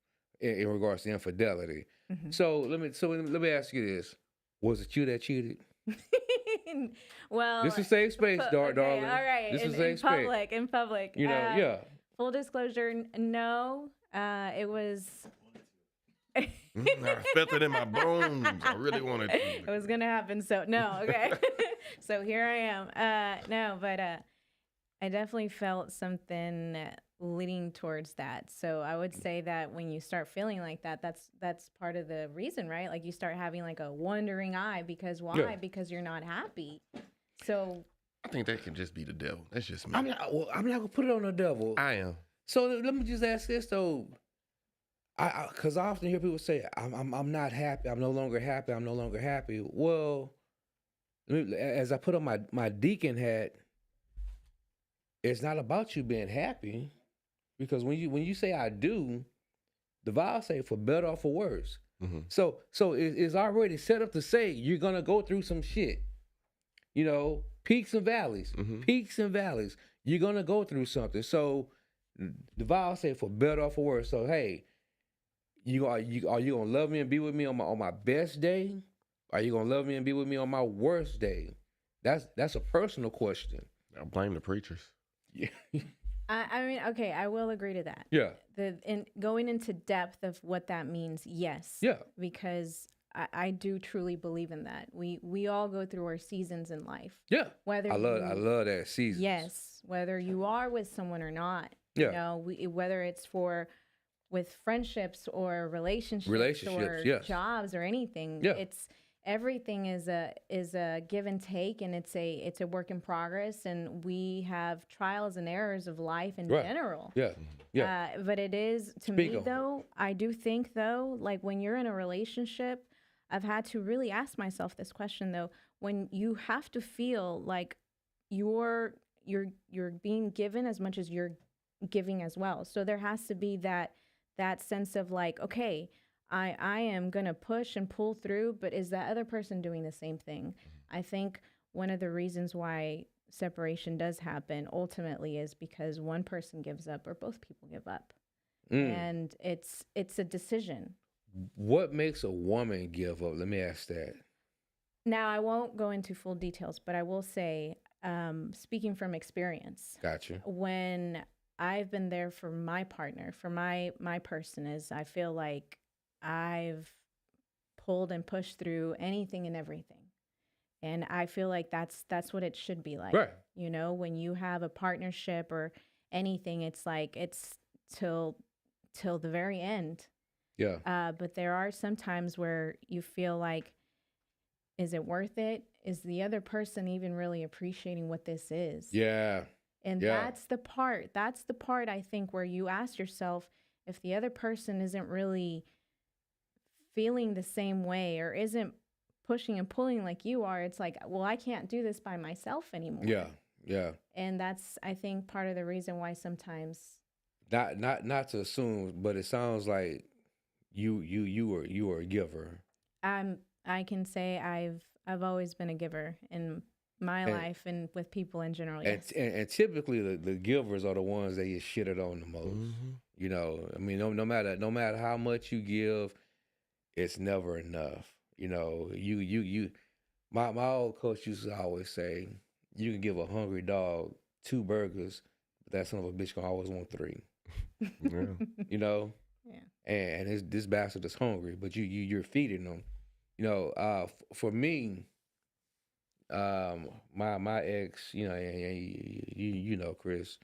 in regards to infidelity? Mm-hmm. So let me ask you this. Was it you that cheated? Well, this is a safe space, darling. All right. This is a safe space. In public. Yeah. Full disclosure, no. It was I felt it in my bones. I really wanted to. It was gonna happen. So no, okay. So here I am. No, but I definitely felt something leaning towards that. So I would say that when you start feeling like that, that's part of the reason, right? Like you start having like a wandering eye because why? Yeah. Because you're not happy. So I think that can just be the devil. That's just me. I'm not gonna put it on the devil. I am. So let me just ask this though. Because I often hear people say, I'm not happy. I'm no longer happy. I'm no longer happy. Well, as I put on my deacon hat, it's not about you being happy, because when you say I do, the vows say for better or for worse. Mm-hmm. So it's already set up to say you're gonna go through some shit. You know, peaks and valleys, peaks and valleys. You're gonna go through something. So the vows say for better or for worse. So hey. Are you gonna love me and be with me on my best day? Are you gonna love me and be with me on my worst day? That's a personal question. I blame the preachers. Yeah. I mean, okay, I will agree to that. Yeah. In going into depth of what that means, yes. Yeah. Because I do truly believe in that. We all go through our seasons in life. Yeah. I love that season. Yes. Whether you are with someone or not. Yeah. You know, whether it's with friendships or relationships or jobs or anything. Yeah. Everything is a give and take, and it's a work in progress, and we have trials and errors of life in general. Yeah. Yeah. But it is to me though, I do think though, like when you're in a relationship, I've had to really ask myself this question though, when you have to feel like you're being given as much as you're giving as well. So there has to be that sense of like, okay, I am going to push and pull through, but is that other person doing the same thing? I think one of the reasons why separation does happen ultimately is because one person gives up or both people give up. And it's a decision. What makes a woman give up? Let me ask that. Now, I won't go into full details, but I will say, speaking from experience. Gotcha. When I've been there for my partner, for my person, is I feel like I've pulled and pushed through anything and everything. And I feel like that's what it should be like. Right. You know, when you have a partnership or anything, it's like it's till the very end. Yeah. But there are some times where you feel like, is it worth it? Is the other person even really appreciating what this is? Yeah. And that's the part I think where you ask yourself, if the other person isn't really feeling the same way or isn't pushing and pulling like you are, it's like, well, I can't do this by myself anymore. Yeah. Yeah. And that's, I think, part of the reason why sometimes not to assume, but it sounds like you were a giver. I can say I've always been a giver in my life and with people in general. Yes. And typically the givers are the ones that get shitted on the most. Mm-hmm. You know, I mean, no matter how much you give, it's never enough. You know, my old coach used to always say, you can give a hungry dog 2 burgers, but that son of a bitch gonna always want 3. Yeah. You know? Yeah. And this bastard is hungry, but you're feeding them. You know, for me, my ex, you know, you know Chris,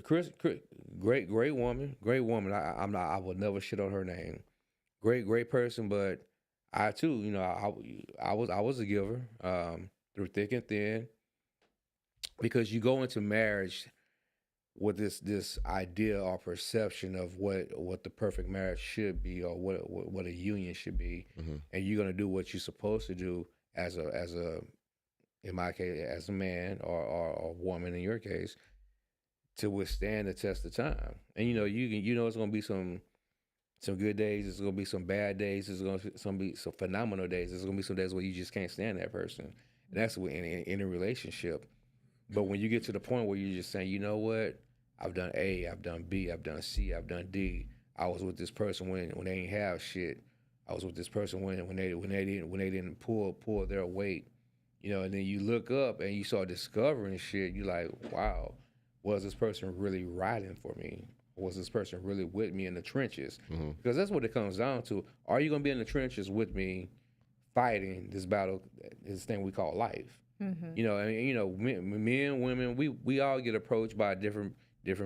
Chris, great woman. I will never shit on her name. Great person, but I too, you know, I was a giver through thick and thin, because you go into marriage with this idea or perception of what the perfect marriage should be, or what a union should be, and you're gonna do what you're supposed to do as a in my case as a man or a woman in your case, to withstand the test of time. And you know it's gonna be some good days, there's gonna be some bad days, there's gonna be some phenomenal days, there's gonna be some days where you just can't stand that person, and that's in a relationship. But when you get to the point where you're just saying, you know what, I've done A, I've done B, I've done C, I've done D. I was with this person when they ain't have shit. I was with this person when they didn't pull their weight, you know. And then you look up and you start discovering shit. You like, wow, was this person really riding for me? or was this person really with me in the trenches? Because that's what it comes down to. Are you gonna be in the trenches with me, fighting this battle, this thing we call life? You know, and you know, men, women, we all get approached by different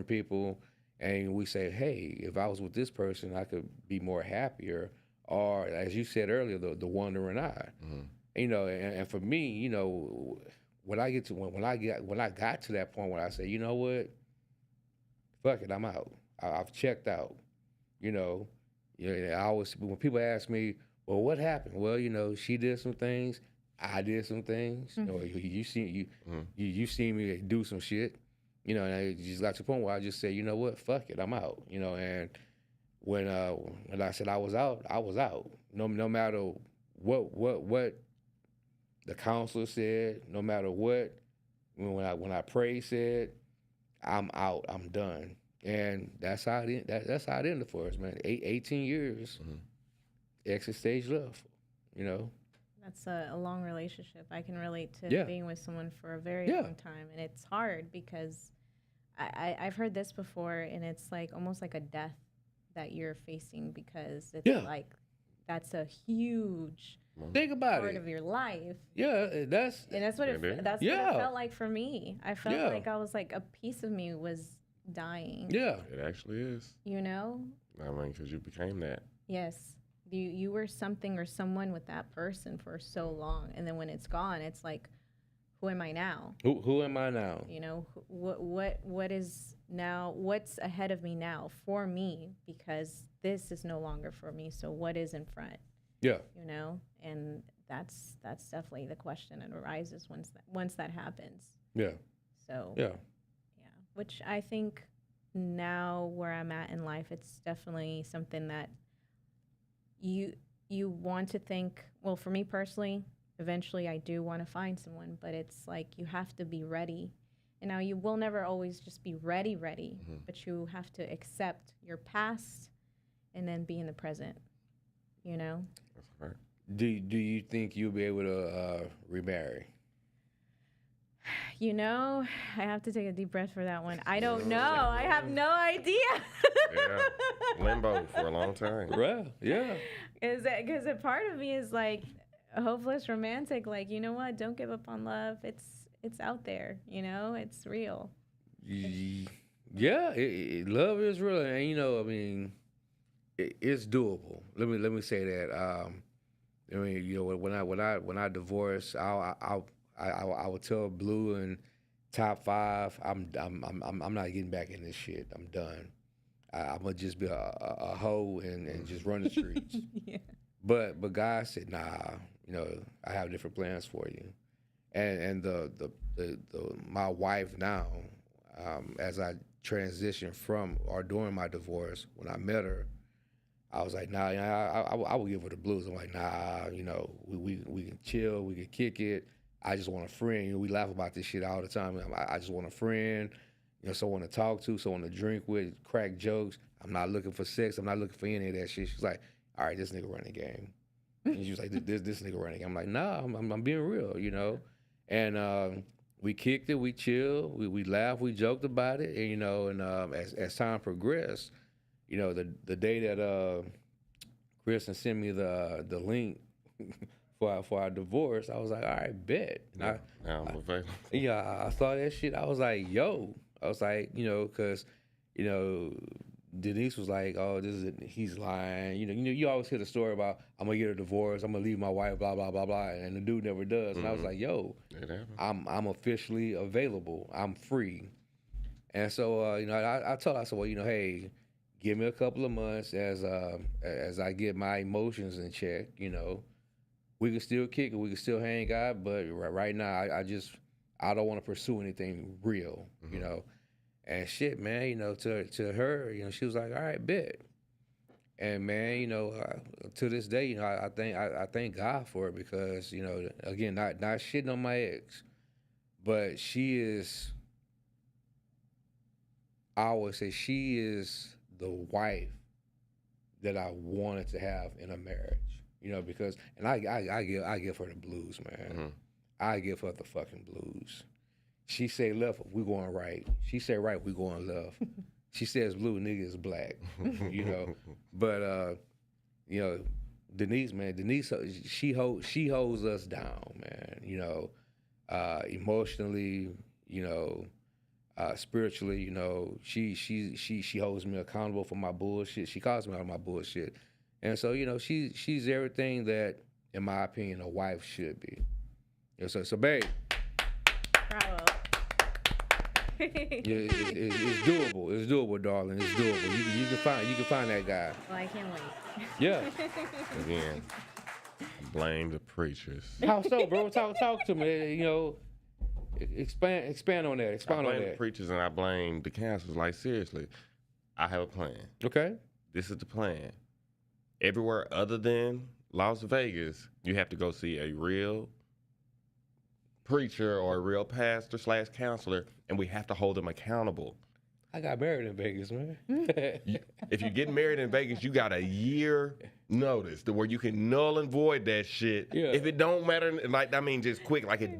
people, and we say, hey, if I was with this person, I could be more happier. Or as you said earlier, the wandering eye. You know, and for me, you know, when I got to that point where I say, you know what, fuck it, I'm out. I've checked out. You know, I always, when people ask me, well, what happened? Well, you know, she did some things, I did some things. You know, you see me do some shit. You know, and I just got to the point where I just said, you know what, fuck it, I'm out. You know, and when I said I was out, I was out. No matter what the counselor said, no matter what when I prayed said, I'm out, I'm done. And that's how it ended for us, man. 18 years, exit stage love, you know. That's a long relationship. I can relate to being with someone for a very long time, and it's hard because I've heard this before, and it's like almost like a death that you're facing because it's like that's a huge think about part it of your life. Yeah, that's what it felt like for me. I felt like I was like a piece of me was dying. Yeah, it actually is. You know, I mean, because you became that. Yes, you were something or someone with that person for so long, and then when it's gone, it's like, who am I now? Who am I now? You know, what is now? What's ahead of me now for me? Because this is no longer for me. So what is in front? Yeah. You know, and that's definitely the question that arises once that happens. Yeah. So yeah, which I think now where I'm at in life, it's definitely something that you want to think. Well, for me personally, eventually I do want to find someone, but it's like you have to be ready. And now you will never always just be ready, but you have to accept your past and then be in the present, you know? That's right. Do you think you'll be able to remarry? You know, I have to take a deep breath for that one. I don't know. I have no idea. Limbo for a long time. Right, yeah. Because a part of me is like, hopeless romantic, like, you know what, don't give up on love. It's out there, you know, it's real. Yeah, love is real, and you know, I mean, it's doable. Let me say that. I mean, you know, when I divorce, I would tell Blue and Top 5, I'm not getting back in this shit. I'm done. I'm gonna just be a hoe and just run the streets. Yeah. But God said, nah, you know, I have different plans for you. And the my wife now, as I transitioned from or during my divorce, when I met her, I was like, nah, you know, I would give her the blues. I'm like, nah, you know, we can chill, we can kick it. I just want a friend. You know, we laugh about this shit all the time. I just want a friend, you know, someone to talk to, someone to drink with, crack jokes. I'm not looking for sex. I'm not looking for any of that shit. She's like, all right, this nigga run the game. And she was like, this nigga running. I'm like, nah, I'm being real, you know. And we kicked it, we chilled, we laughed, we joked about it, and you know, and as time progressed, you know, the day that Kristen sent me the link for our divorce, I was like, all right, bet. Yeah, I'm available. Yeah, I saw that shit. I was like, yo. I was like, you know, because, you know, Denise was like, oh, he's lying. You know, you always hear the story about, I'm going to get a divorce, I'm going to leave my wife, blah, blah, blah, blah. And the dude never does. And I was like, yo, I'm officially available. I'm free. And so, you know, I told her, I said, well, you know, hey, give me a couple of months as I get my emotions in check, you know. We can still kick it, we can still hang out, but right now, I don't want to pursue anything real, you know. And shit, man, you know, to her, you know, she was like, all right, bet. And man, you know, to this day, you know, I thank God for it because, you know, again, not shitting on my ex, but she is, I always say she is the wife that I wanted to have in a marriage, you know, because, and I give her the blues, man. I give her the fucking blues. She say left, we going right. She say right, we going left. she says blue, nigga is black, you know. But you know, Denise, she holds us down, man. You know, emotionally, you know, spiritually, you know, she holds me accountable for my bullshit. She calls me out on my bullshit, and so you know, she's everything that, in my opinion, a wife should be. And so babe. Bravo. It's doable. It's doable, darling. It's doable. You can find that guy. Well, I can't wait. Yeah. Again, blame the preachers. How so, bro? Talk to me. You know, expand on that. Expound on that. I blame the preachers and I blame the counselors. Like, seriously, I have a plan. Okay. This is the plan. Everywhere other than Las Vegas, you have to go see a real preacher or a real pastor / counselor, and we have to hold them accountable. I got married in Vegas, man. If you get married in Vegas, you got a year notice to where you can null and void that shit. Yeah. If it don't matter, like, I mean, just quick, like it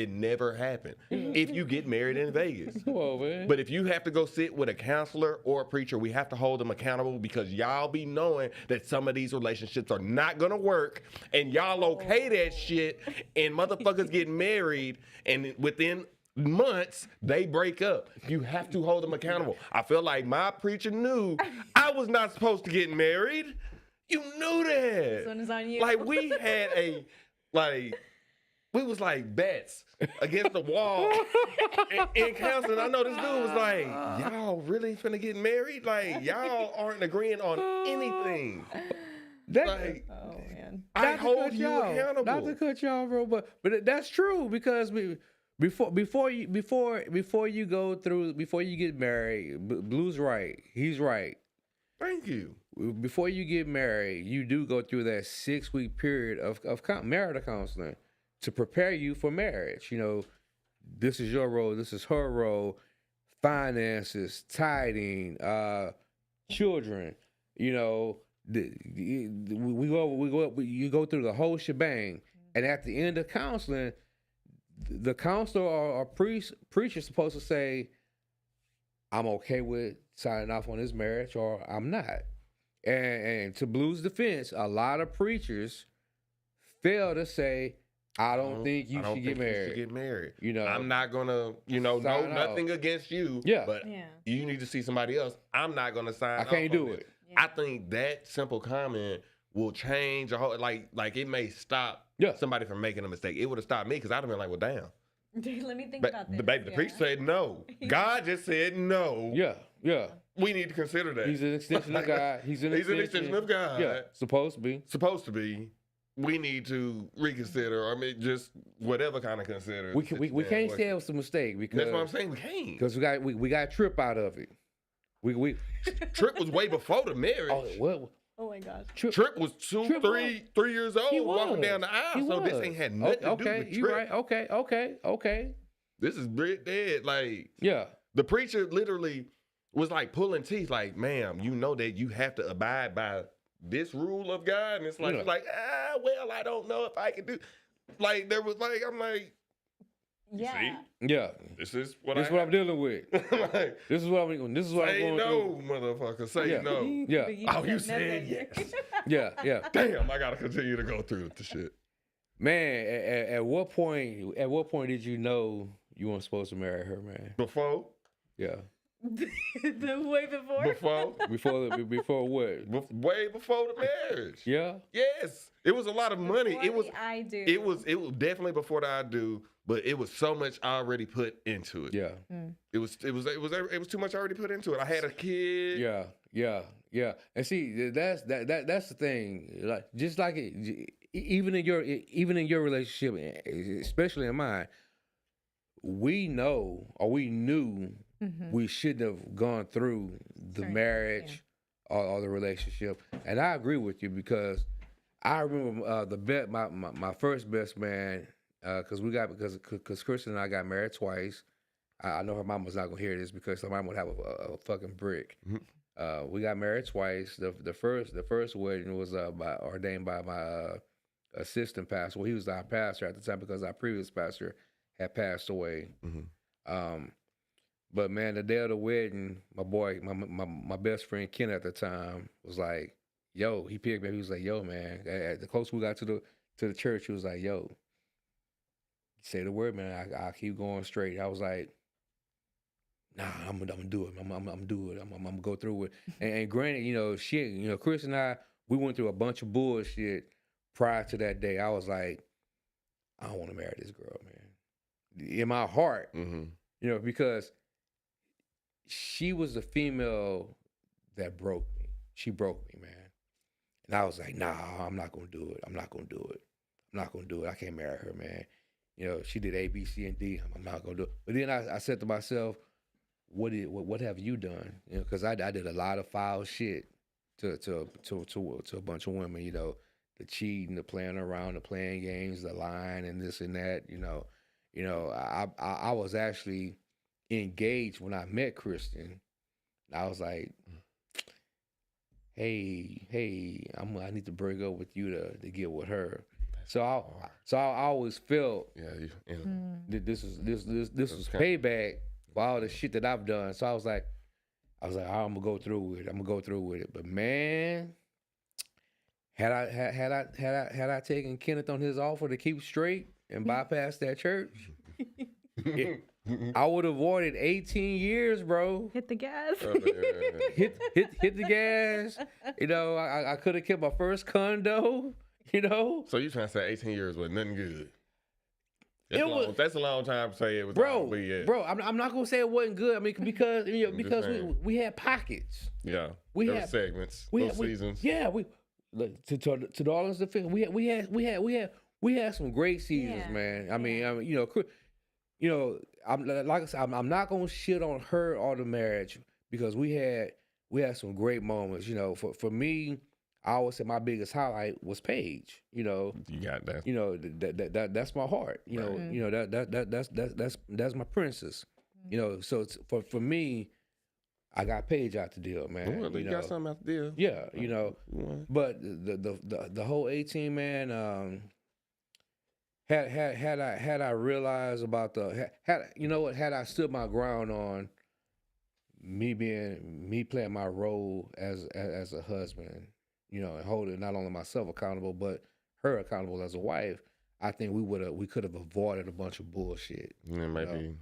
never happened. If you get married in Vegas. Come on, man. But if you have to go sit with a counselor or a preacher, we have to hold them accountable because y'all be knowing that some of these relationships are not gonna work, and y'all okay that shit, and motherfuckers get married, and within months they break up. You have to hold them accountable. I feel like my preacher knew I was not supposed to get married. You knew that. This one is on you. Like, we had we was like bets against the wall in counseling. I know this dude was like, y'all really finna get married? Like, y'all aren't agreeing on anything. Oh man. I hold you accountable. Not to cut y'all, bro, but that's true because before you get married, Blue's right. He's right. Thank you. Before you get married, you do go through that 6-week period of marital counseling to prepare you for marriage. You know, this is your role, this is her role, finances, tithing, children. You know, you go through the whole shebang, and at the end of counseling, the counselor or preacher is supposed to say, I'm okay with signing off on this marriage, or I'm not. And to Blue's defense, a lot of preachers fail to say, I don't think you should get married. You should get married. You know, I'm not gonna, nothing against you. Yeah. But you need to see somebody else. I'm not gonna sign off. I can't do it. Yeah. I think that simple comment will change a whole, like it may stop somebody from making a mistake. It would have stopped me because I'd have been like, well, damn. Let me think about this. The preacher said no. God just said no. Yeah. We need to consider that. He's an extension of God. He's an extension of God. Yeah, supposed to be. We need to reconsider. I mean, just whatever kind of consider. We can't say it was a mistake because that's what I'm saying. We can't because we got Trip out of it. We Trip was way before the marriage. Oh, well, oh my gosh. Trip was 3 years old walking down the aisle. So this ain't had nothing to do with Trip. You right. Okay. This is dead. Like, yeah. The preacher literally was like pulling teeth. Like, ma'am, you know that you have to abide by this rule of God. And it's like, well, I don't know if I can do. Like, there was like, I'm like, see? Yeah. This is what I'm dealing with. Like, this is what I'm going say no, motherfucker. Say no. Yeah. Oh, you said yes. Yeah. Damn, I gotta continue to go through the shit. Man, at what point did you know you weren't supposed to marry her, man? Before? Yeah. The way before? Before what? Way before the marriage. Yeah. Yes. It was a lot of money. Before I do. It was definitely before the I do, but it was so much already put into it. Yeah. It was too much already put into it. I had a kid. Yeah. And see, that's the thing. Like, just like it, even in your relationship, especially in mine, we knew we shouldn't have gone through the marriage or the relationship. And I agree with you because I remember my first best man, because Kristen and I got married twice. I know her mom was not gonna hear this because her mom would have a fucking brick. Mm-hmm. We got married twice. The first wedding was ordained by my assistant pastor. Well, he was our pastor at the time because our previous pastor had passed away. Mm-hmm. But man, the day of the wedding, my boy, my best friend Ken at the time was like, "Yo," he picked me up. He was like, "Yo, man." The closer we got to the church, he was like, "Yo, say the word, man. I keep going straight." I was like, "Nah, I'm gonna do it. I'm gonna do it. I'm gonna go through it." And granted, Chris and I, we went through a bunch of bullshit prior to that day. I was like, I don't want to marry this girl, man. In my heart, because she was the female that broke me. She broke me, man. And I was like, nah, I'm not going to do it. I'm not going to do it. I'm not going to do it. I can't marry her, man. She did A, B, C, and D. I'm not going to do it. But then I said to myself, what have you done? Because I did a lot of foul shit to a bunch of women, the cheating, the playing around, the playing games, the lying and this and that, I was actually engaged when I met Kristen. I was like, hey, I need to break up with you to get with her. So I always felt that this was payback for all the shit that I've done. So I was like, I'm gonna go through with it. But man, had I taken Kenneth on his offer to keep straight and bypass that church, I would have avoided 18 years, bro. Hit the gas. hit the gas. I could have kept my first condo. So you trying to say 18 years was nothing good? That's a long time to say it was. Bro, I'm not gonna say it wasn't good. I mean, because we had pockets. Yeah, we had segments, seasons. Yeah, to the audience defense, we had some great seasons, man. I mean, I'm like I said, I'm not gonna shit on her or the marriage because we had some great moments. For me, I always say my biggest highlight was Paige. You got that. That's my heart. That's my princess. So for me, I got Paige out the deal, man. Well, you got something out the deal. Yeah, but the whole 18, man. Had I realized about had I stood my ground on me playing my role as a husband, and holding not only myself accountable but her accountable as a wife, I think we could have avoided a bunch of bullshit. Yeah, maybe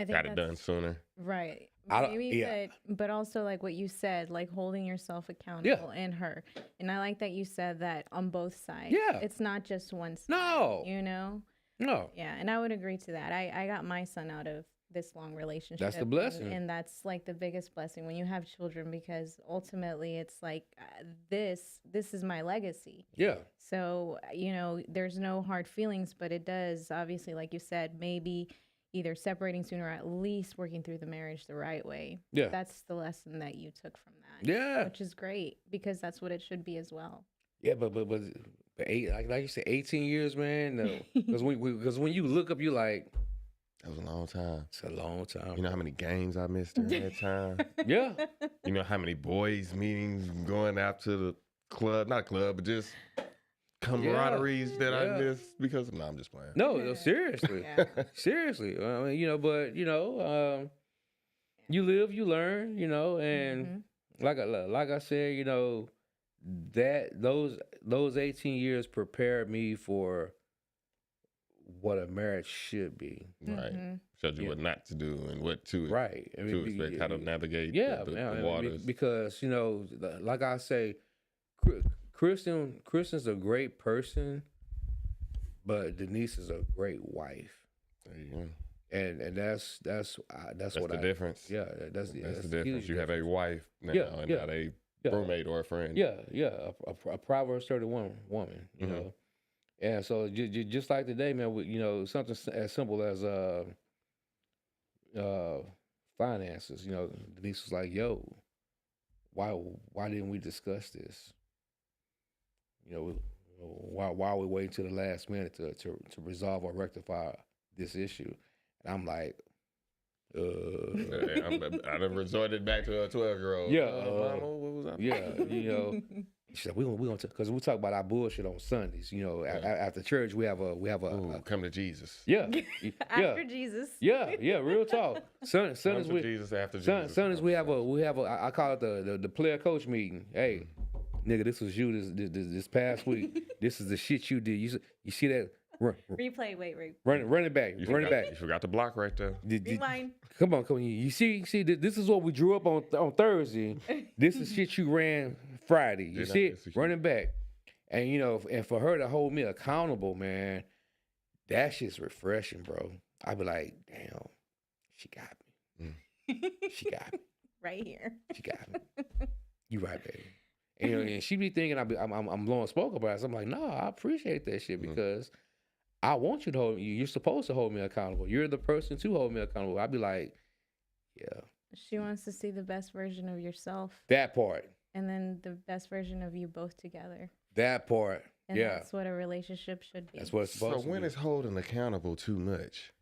got it done sooner. Right. Maybe, but also like what you said, like holding yourself accountable and her. And I like that you said that on both sides. Yeah. It's not just one side. No. No. Yeah, and I would agree to that. I got my son out of this long relationship. That's the blessing. And that's like the biggest blessing when you have children, because ultimately it's like this is my legacy. Yeah. So, there's no hard feelings, but it does, obviously, like you said, maybe either separating sooner or at least working through the marriage the right way. Yeah. That's the lesson that you took from that. Yeah. Which is great because that's what it should be as well. Yeah, but like you said, 18 years, man. Because when you look up, you like, that was a long time. It's a long time. You know how many games I missed during that time? Yeah. You know how many boys meetings, going out to the club, not club, but just camaraderies that I missed because I'm just playing. No, seriously. Seriously. I mean, you live, you learn, and like I said, that those 18 years prepared me for what a marriage should be. Right. Showed you what not to do and what to expect, how to navigate the waters. Because, like I say, Kristen's a great person, but Denise is a great wife. There you go. And that's what the difference. Yeah, that's the difference. You have a wife now and not a roommate or a friend. Yeah, a Proverbs 31 woman, you know. And so just like today, man, something as simple as finances. Denise was like, "Yo, why didn't we discuss this? Why are we waiting till the last minute to resolve or rectify this issue?" And I'm like, I done resorted back to a 12-year-old. Yeah, Mama, what was that? Yeah, She said, we gonna because we talk about our bullshit on Sundays. You know, after church we have a come to Jesus. Yeah, after Jesus. Yeah, real talk. Sundays we Jesus after Jesus. Sundays we have a I call it the player coach meeting. Hey, nigga, this was you this past week. This is the shit you did. You see that? Replay. Wait. Run it back. Run it back. You forgot the block right there. Rewind. Come on. You see. This is what we drew up on Thursday. This is shit you ran Friday. You see it? Running back. And you know, and for her to hold me accountable, man, that shit's refreshing, bro. I be like, damn, she got me. She got me. Right here. She got me. You right, baby. And, you know, and she be thinking I'm blowing smoke about it. So I'm like, no, I appreciate that shit because I want you to hold me. You're supposed to hold me accountable. You're the person to hold me accountable. I'd be like, yeah. She wants to see the best version of yourself. That part. And then the best version of you both together. That part. And that's what a relationship should be. That's what it's supposed to be. So when is holding accountable too much?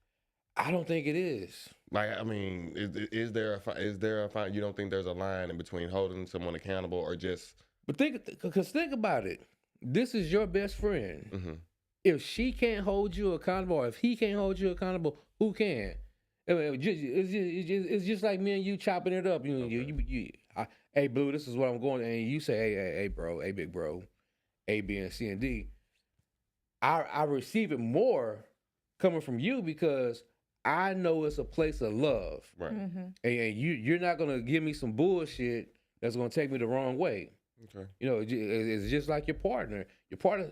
I don't think it is. Like, I mean, is there a fine? You don't think there's a line in between holding someone accountable or just? But think about it. This is your best friend. Mm-hmm. If she can't hold you accountable, or if he can't hold you accountable, who can? I mean, it's just like me and you chopping it up. Hey, Blue, this is what I'm going. And you say, hey, bro, hey, big bro, A, B, and C, and D. I receive it more coming from you because I know it's a place of love. Right. Mm-hmm. And you're not going to give me some bullshit that's going to take me the wrong way. Okay. You know, it's just like your partner. Your partner,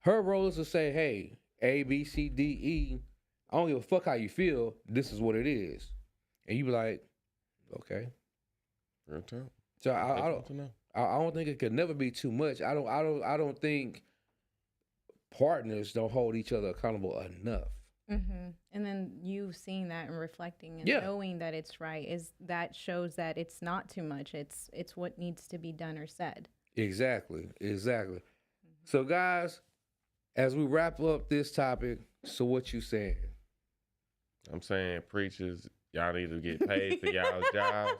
her role is to say, hey, A, B, C, D, E, I don't give a fuck how you feel. This is what it is. And you be like, okay. Real talk. So I don't think it could never be too much. I don't think partners don't hold each other accountable enough. Mm-hmm. And then you seeing that and reflecting and knowing that it's right that shows that it's not too much. It's what needs to be done or said. Exactly. Mm-hmm. So guys, as we wrap up this topic, so what you saying? I'm saying, preachers, y'all need to get paid for y'all's jobs,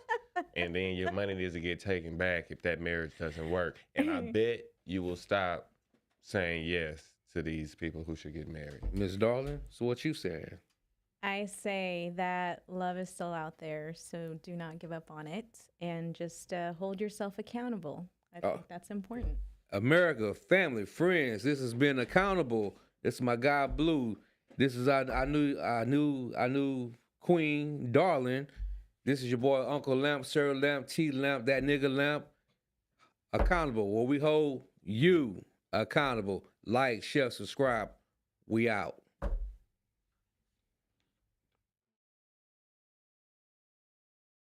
and then your money needs to get taken back if that marriage doesn't work. And I bet you will stop saying yes to these people who should get married. Miss Darling, so what you saying? I say that love is still out there, so do not give up on it, and just hold yourself accountable. I think that's important. America, family, friends, this has been Accountable. This is my guy Blue. This is our new queen, Darling. This is your boy Uncle Lamp, Sir Lamp, T Lamp, that nigga Lamp. Accountable, where we hold you accountable. Like, share, subscribe. We out.